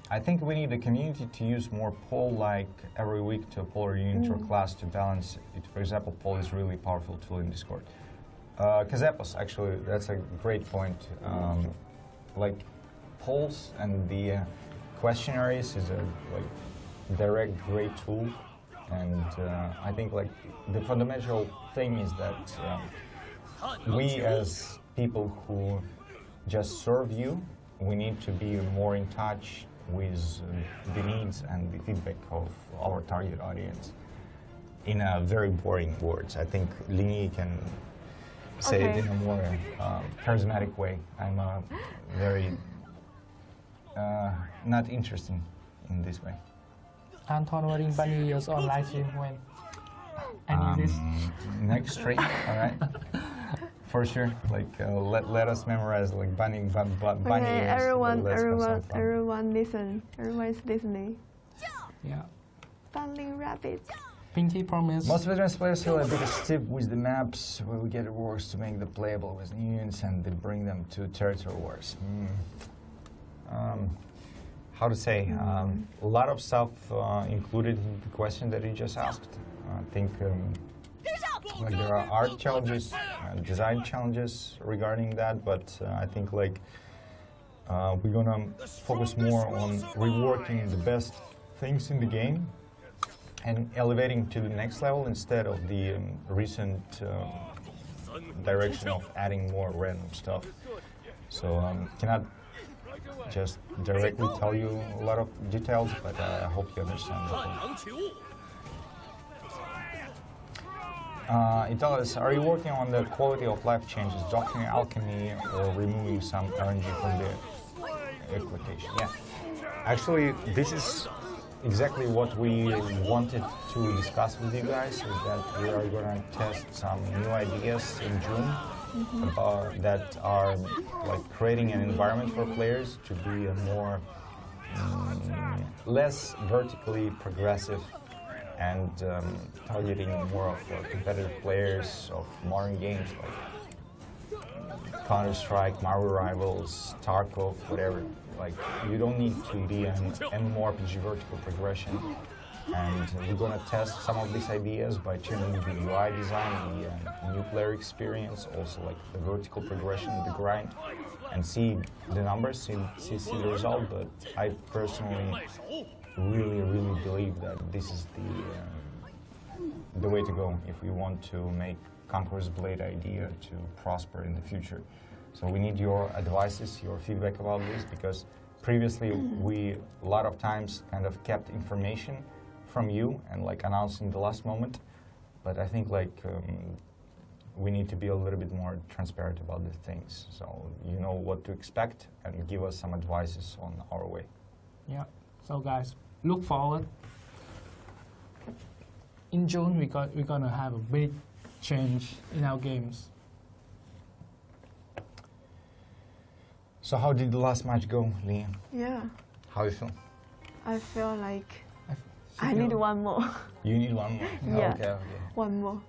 I think we need the community to use more poll, like every week, to a poll unit or class to balance it. For example, poll is really powerful tool in Discord. Kazepos, actually, that's a great point. Like polls and the questionnaires is a direct great tool, and I think like the fundamental thing is that we as people who just serve you, we need to be more in touch with the needs and the feedback of our target audience in a very boring words. I think Lini can say it in a more charismatic way. I'm very not interesting in this way. Anton, what in bunny years on live stream when? I need this. Next stream, all right? For sure. Like let us memorize like bunny. Okay, everyone listen. Everyone is listening. Yeah. Bunny rabbit. Pinky promise. Most veterans players feel a bit stiff with the maps where we get it works to make them playable with new units and they bring them to territory wars. How to say? A lot of stuff included in the question that you just asked. I think like there are art challenges, design challenges regarding that, but I think like we're gonna focus more on reworking the best things in the game and elevating to the next level instead of the recent direction of adding more random stuff. So cannot just directly tell you a lot of details, but I hope you understand the point. Italis, are you working on the quality of life changes, doctoring alchemy, or removing some RNG from the application? Yeah, actually, this is exactly what we wanted to discuss with you guys, is that we are going to test some new ideas in June that are like creating an environment for players to be a more less vertically progressive and targeting more of competitive players of modern games like Counter-Strike, Marvel Rivals, Tarkov, whatever. Like, you don't need to be an MMORPG vertical progression. And we're going to test some of these ideas by changing the UI design, the new player experience, also like the vertical progression, the grind, and see the numbers, see the result. But I personally really believe that this is the way to go if we want to make Conqueror's Blade idea to prosper in the future. So we need your advices, your feedback about this, because previously we a lot of times kind of kept information from you and like announced in the last moment. But I think like we need to be a little bit more transparent about the things, so you know what to expect and give us some advices on our way. Yeah. So guys, look forward. In June, we're gonna have a big change in our games. So how did the last match go, Liam? Yeah, How you feel? I feel like I need one more. You need one more. Yeah. Okay. One more.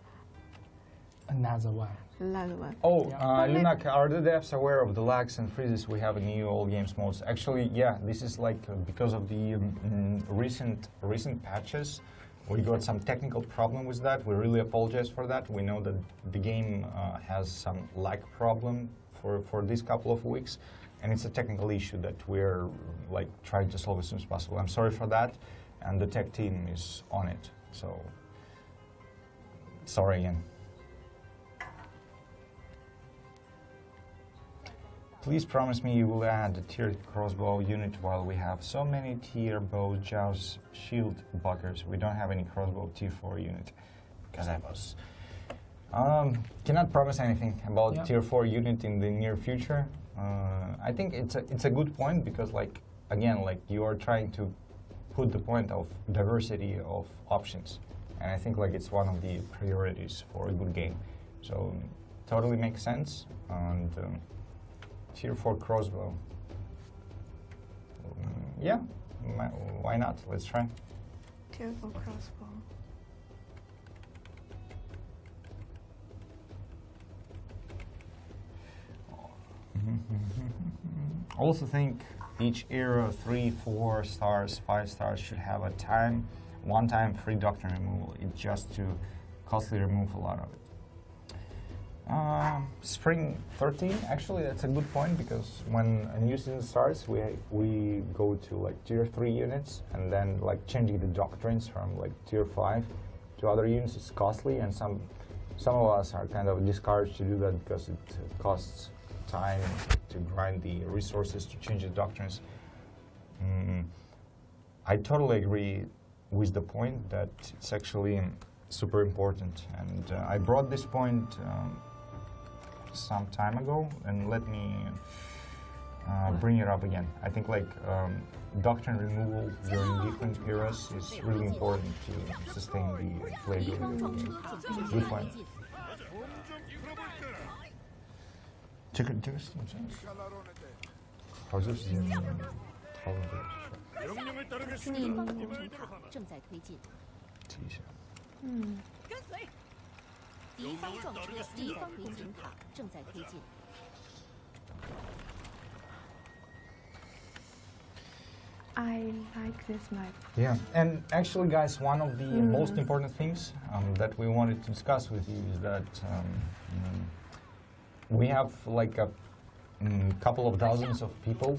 Another one. Another one. Oh, Yeah. Lunak, are the devs aware of the lags and freezes we have in new all games modes? Actually, yeah, this is like because of the recent patches. We got some technical problem with that. We really apologize for that. We know that the game has some lag problem for these couple of weeks, and it's a technical issue that we're like trying to solve as soon as possible. I'm sorry for that. and the tech team is on it. So, sorry again. Please promise me you will add a tiered crossbow unit while we have so many tier bows, jaws, shield buckers. We don't have any crossbow tier 4 unit. Gazebos. Cannot promise anything about tier 4 unit in the near future. I think it's a good point because, like, again, like, you are trying to put the point of diversity of options, and I think like it's one of the priorities for a good game. So totally makes sense. And tier 4 crossbow. Yeah, why not? Let's try. Tier 4 crossbow. Also think each era 3, 4 stars, 5 stars should have a one-time free doctrine removal. It's just to costly remove a lot of it. Spring 13, actually that's a good point, because when a new season starts, we go to like tier 3 units, and then like changing the doctrines from like tier 5 to other units is costly, and some of us are kind of discouraged to do that because it costs time to grind the resources to change the doctrines. I totally agree with the point that it's actually super important, and I brought this point some time ago, and let me bring it up again. I think like doctrine removal during different eras is really important to sustain the playability of the game. Good point.这个是什么？好像是讨论这个。内陆工程塔正在推进。提一下。跟随。敌方撞车正在推进塔正在推进。I like this map. Yeah, and actually, guys, one of the most important things that we wanted to discuss with you is that we have like a couple of dozens of people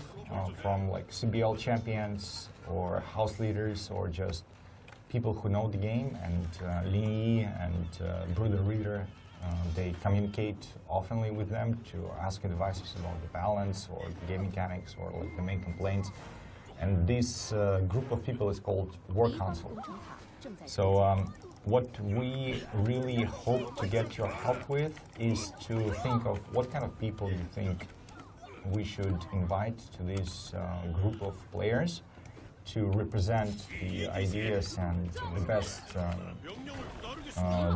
from like CBL champions or house leaders or just people who know the game, and Lee and Bruder Reader, they communicate oftenly with them to ask advices about the balance or the game mechanics or like the main complaints. And this group of people is called War Council. So what we really hope to get your help with is to think of what kind of people you think we should invite to this group of players to represent the ideas and the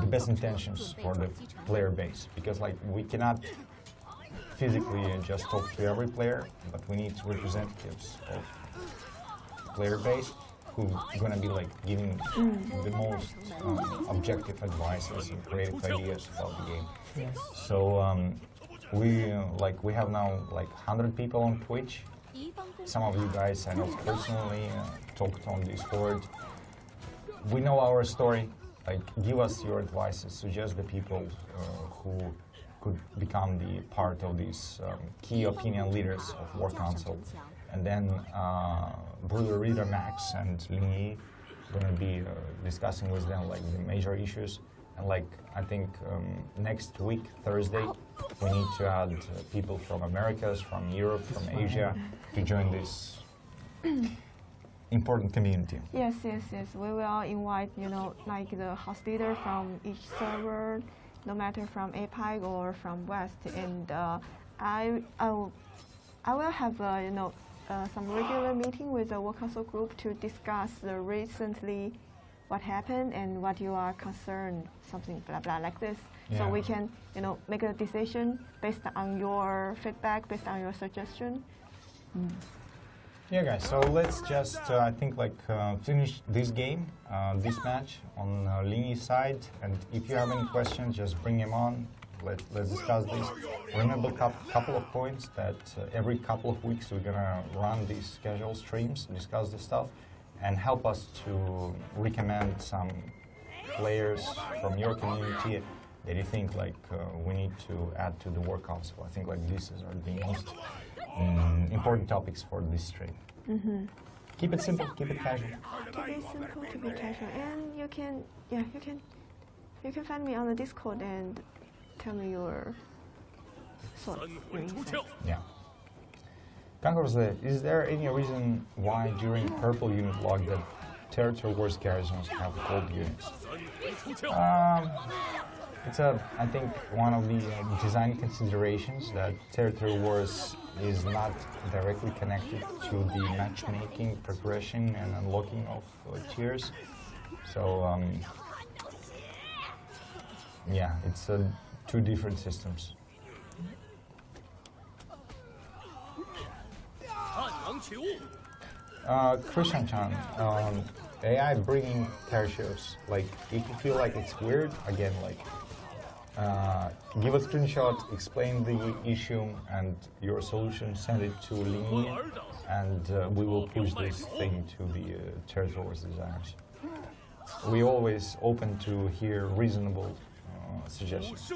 best intentions for the player base. Because like we cannot physically just talk to every player, but we need representatives of player base who are going to be like giving the most objective advices and creative ideas about the game. Yes. So we have now like 100 people on Twitch. Some of you guys I know personally, talked on Discord. We know our story. Like, give us your advices. Suggest the people who could become the part of these key opinion leaders of War Council. And then Bruder Reader Max and Linyi gonna be discussing with them like the major issues. And like I think next week, Thursday, we need to add people from Americas, from Europe, from Asia to join this important community. Yes. We will invite, like the house leader from each server, no matter from APAC or from West. And I will have, some regular meeting with the Work Council group to discuss the recently what happened and what you are concerned, something blah blah like this. Yeah. So we can, make a decision based on your feedback, based on your suggestion. Yeah, guys. So let's just, I think, like finish this game, this match on Linyi's side. And if you have any questions, just bring them on. Let's discuss this. Remember a couple of points that every couple of weeks we're gonna run these casual streams, discuss this stuff, and help us to recommend some players from your community that you think like we need to add to the War Council. I think like these are the most important topics for this stream. Keep it simple, keep it casual. Keep it simple, keep it casual, and you can find me on the Discord and tell me your thoughts. Your insights. Yeah. Conquerors, is there any reason why during Purple Unit log that Territory Wars garrisons have gold units? It's I think one of the design considerations that Territory Wars is not directly connected to the matchmaking, progression, and unlocking of tiers. So yeah, it's two different systems. Christian Chan, AI bringing tertiaries, like if you feel like it's weird, again, like give a screenshot, explain the issue and your solution, send it to Linyi, and we will push this thing to the territories designers. We always open to hear reasonable suggestions.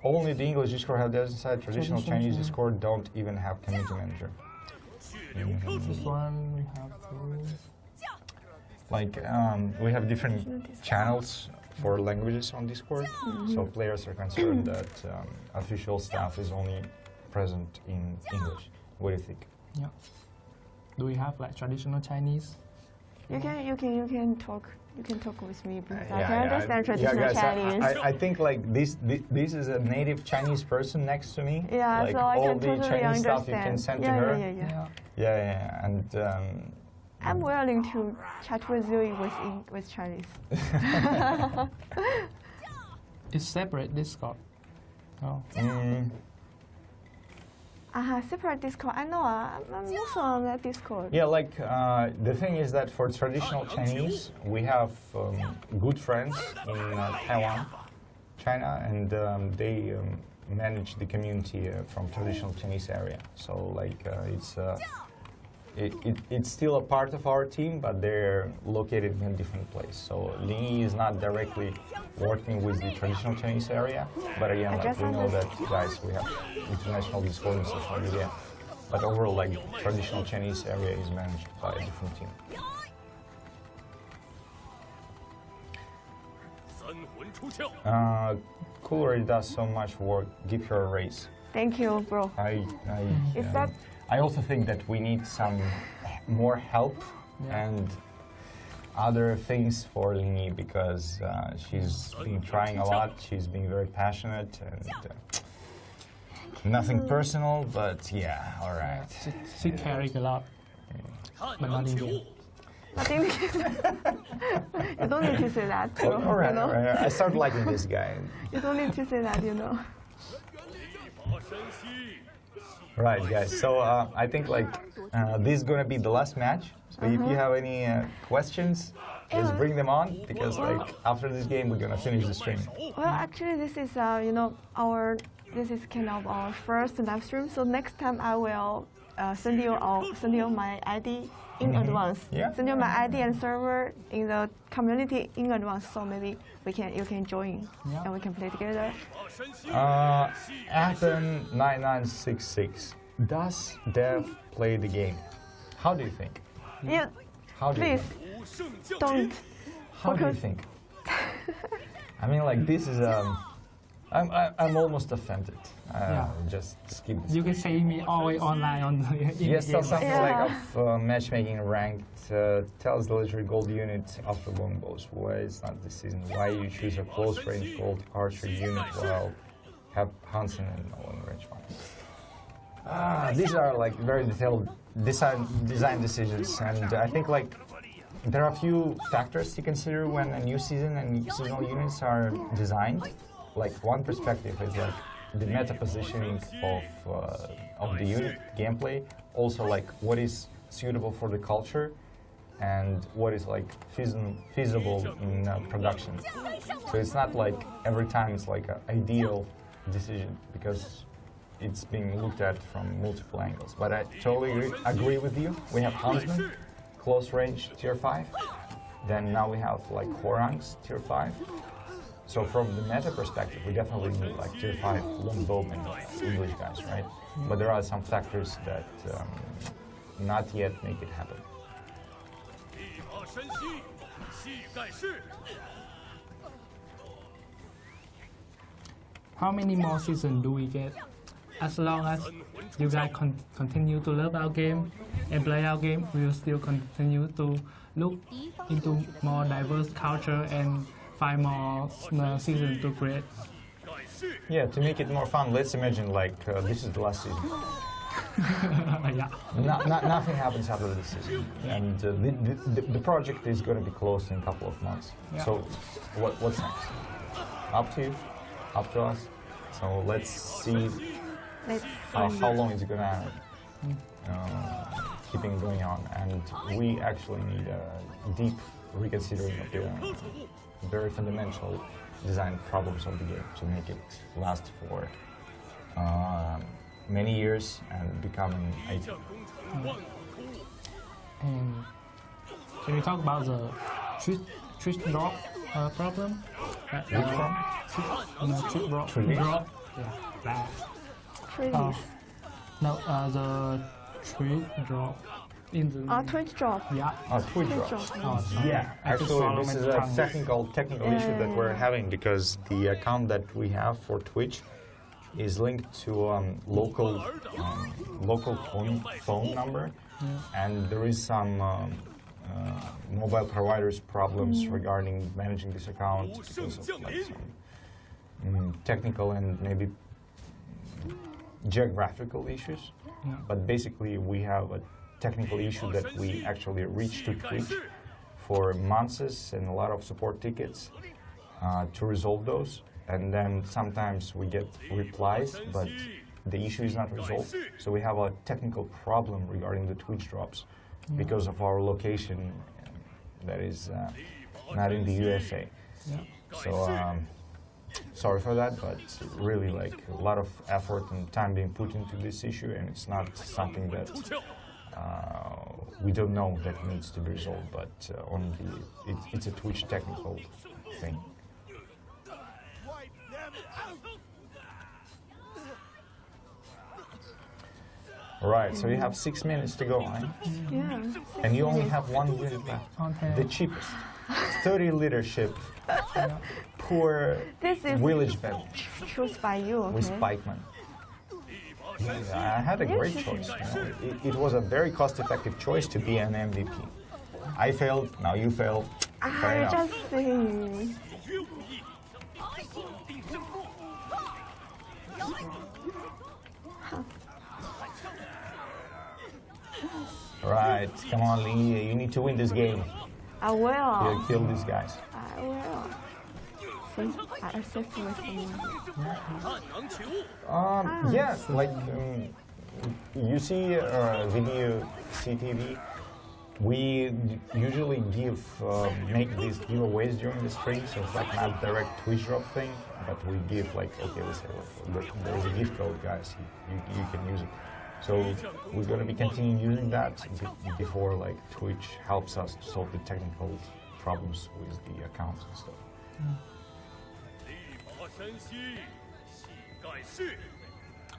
Only the English Discord have this inside. Traditional Chinese Discord don't even have community manager. This one we have to. Like we have different channels for languages on Discord, so players are concerned that official staff is only present in English. What do you think? Yeah. Do we have like traditional Chinese? You can talk. You can talk with me because I Yeah, can understand traditional guys, Chinese. I think like this is a native Chinese person next to me. Yeah, like so I all can the totally Chinese understand. stuff you can send yeah, to her. Yeah. Yeah, and I'm willing to chat with you with Chinese. It's separate Discord. Oh. Separate Discord. I know. I'm also on that Discord. Yeah, like the thing is that for traditional Chinese, we have good friends in Taiwan, China, and they manage the community from traditional Chinese area. So like it's still a part of our team, but they're located in a different place. So Linyi is not directly working with the traditional Chinese area, but again, like we know that guys, we have international Discord and social media, but overall, like traditional Chinese area is managed by a different team. Cooler does so much work. Give her a raise. Thank you, bro. I also think that we need some more help and other things for Linyi because she's been trying a lot. She's been very passionate and nothing personal, but yeah, all right. She carried a lot, but not in game. Nothing. You don't need to say that, bro. All right, you know? all right. I started liking this guy. You don't need to say that, you know. Right, guys. So I think like this is gonna be the last match. So if you have any questions, just bring them on because like after this game we're gonna finish the stream. Well, actually, this is this is kind of our first live stream. So next time I will send you my ID in advance. Yeah. Send you my ID and server in the community in advance. So maybe you can join and we can play together. Athens9966. Does Dev play the game? How do you think? Yeah. How do Please you think? don't. How do you think? I mean, like this is I'm almost offended. Just skip this. You can see me always online on the Yes, game. something like of matchmaking ranked. Tells the legendary gold unit after longbows. Why it's not this season? Why you choose a close range gold archer unit while have Hansen and long range one? These are like very detailed design decisions, and I think like there are a few factors to consider when a new season and seasonal units are designed. Like one perspective is like the meta positioning of the unit gameplay. Also like what is suitable for the culture and what is like feasible in production. So it's not like every time it's like an ideal decision because it's being looked at from multiple angles. But I totally agree with you. We have Huntsman, close range tier 5. Then now we have like Horangs tier 5. So from the meta perspective, we definitely need like tier 5 Lundbowmen English guys, right? But there are some factors that not yet make it happen. How many more seasons do we get? As long as you guys continue to love our game and play our game, we will still continue to look into more diverse culture and find more seasons to create. Yeah, to make it more fun, let's imagine like this is the last season. Yeah. Nothing happens after this season, and the project is going to be closed in a couple of months. Yeah. So, what's next? Up to you, up to us. So let's see how long is it going to keeping going on, and we actually need a deep reconsidering of the very fundamental design problems of the game to make it last for many years and becoming a... And can we talk about the twist drop problem? Which one? Twist drop. Trees? Drop. Yeah, that. Trees. No, the twist drop in the. Twitch drop. Yeah. Twitch Twitch drops. drop. Yeah, actually, this is a technical issue that we're Yeah. having because the account that we have for Twitch is linked to local phone number, and there is some mobile providers problems regarding managing this account because of like some technical and maybe geographical issues. Yeah. But basically, we have a technical issue that we actually reached to Twitch for months and a lot of support tickets to resolve those. And then sometimes we get replies, but the issue is not resolved. So we have a technical problem regarding the Twitch drops because of our location that is not in the USA. Yeah. So sorry for that, but really like a lot of effort and time being put into this issue, and it's not something that we don't know that needs to be resolved, but it's a Twitch technical thing. Right, so you have 6 minutes to go, right? Yeah. And you only have 1 unit left. Okay. The cheapest. 30-liter ship. Poor This is village bed choose by you, okay? with pikemen. Yeah, I had a great choice. You know. It was a very cost-effective choice to be an MVP. I failed, now you failed. Fair I enough. just saying. Right, come on, Lee, you need to win this game. I will. You'll kill these guys. I will. See, I accept with someone. Yes, like you see video CTV. We usually make these giveaways during the stream, so it's like not direct Twitch drop thing, but we give like, okay, let's say like, there's a gift code, guys, you can use it. So we're going to be continuing using that before like Twitch helps us to solve the technical problems with the accounts and stuff.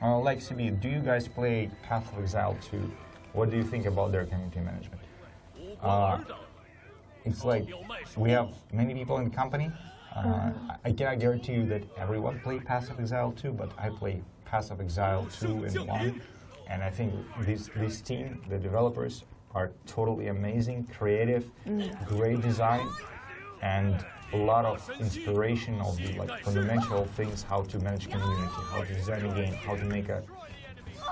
Like CB, do you guys play Path of Exile 2? What do you think about their community management? It's like we have many people in the company. I cannot guarantee you that everyone plays Path of Exile 2, but I play Path of Exile 2 and 1. And I think this team, the developers, are totally amazing, creative, great design, and a lot of inspiration of the like fundamental things, how to manage community, how to design a game, how to make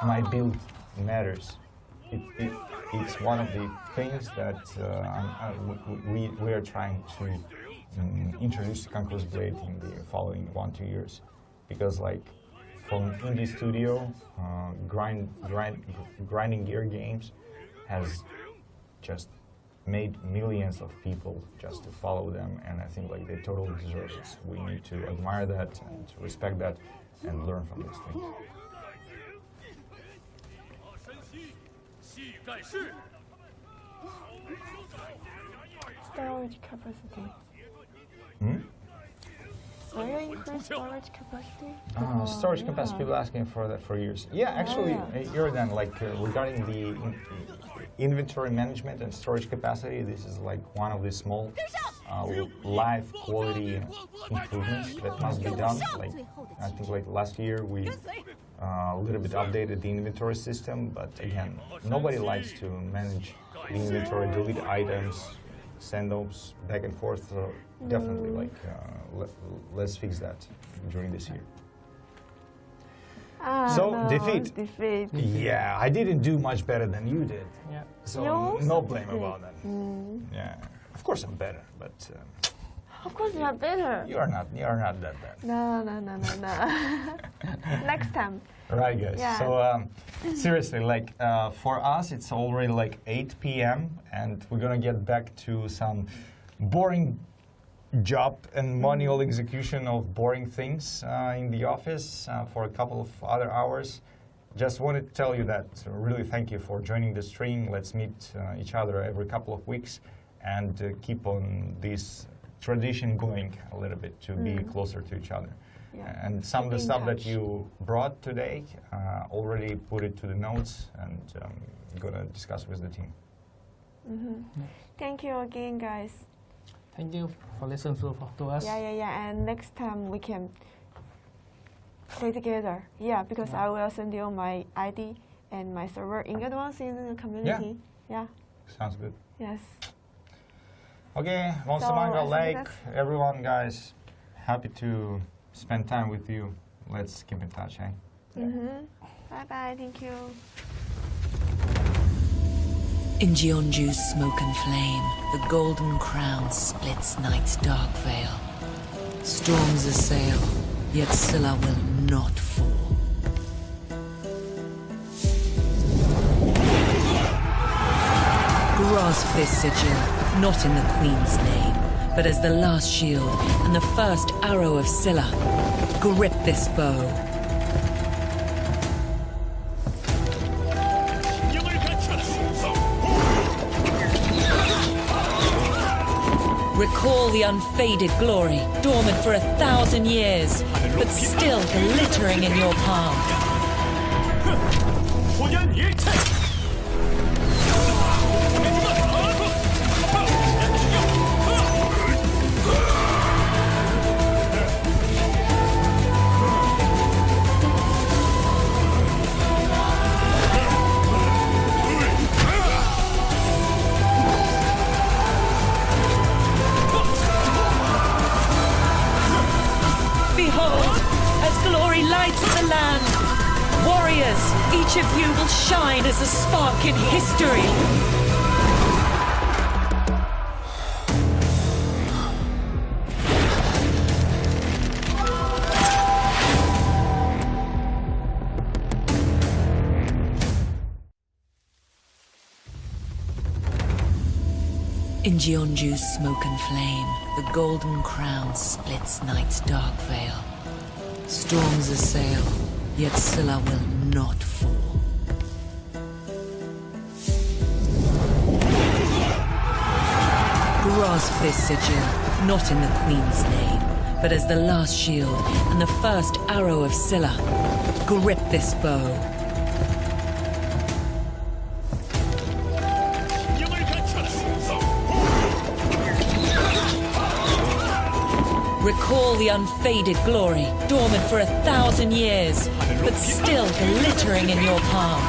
my build matters. It's one of the things that we are trying to introduce to Conqueror's Blade in the following 1-2 years, because like from indie studio, grinding gear games has just made millions of people just to follow them, and I think like they totally deserve it. We need to admire that and to respect that and learn from these things. Storage capacity. Will you increase storage capacity? Storage capacity, people asking for that for years. Yeah, actually, Jordan, like regarding the inventory management and storage capacity, this is like one of the small life quality improvements that must be done. Like I think like last year we a little bit updated the inventory system, but again, nobody likes to manage the inventory, delete items, send those back and forth. So definitely, like let's fix that during this year. Defeat. Yeah, I didn't do much better than you did. Yeah. So no blame about that. Yeah, of course I'm better, but Of course you are better. you're not that bad. No. Next time. Right, guys. Yeah. So seriously, like for us, it's already like 8 p.m. and we're gonna get back to some boring job and manual execution of boring things in the office for a couple of other hours. Just wanted to tell you that really thank you for joining the stream. Let's meet each other every couple of weeks and keep on this tradition going a little bit to be closer to each other. Yeah. And some of the stuff that you brought today, already put it to the notes and gonna discuss with the team. Thank you again, guys. Thank you for listening to us. Yeah. And next time we can play together. Yeah, because I will send you my ID and my server in advance in the community. Yeah. Sounds good. Yes. Okay, So, Monsamanga I think Lake, that's- everyone, guys, happy to spend time with you. Let's keep in touch, eh? Bye bye. Thank you. In Jeonju's smoke and flame, the golden crown splits night's dark veil. Storms assail, yet Scylla will not fall. Grasp this sigil, not in the Queen's name, but as the last shield and the first arrow of Scylla. Grip this bow. Recall the unfaded glory, dormant for 1,000 years, but still glittering in your palm. Behold, as glory lights the land, warriors, each of you will shine as a spark in history. In Jeonju's smoke and flame, the golden crown splits night's dark veil. Storms assail, yet Scylla will not fall. Grasp this sigil, not in the Queen's name, but as the last shield and the first arrow of Scylla. Grip this bow. Recall the unfaded glory, dormant for 1,000 years, but still glittering in your palm.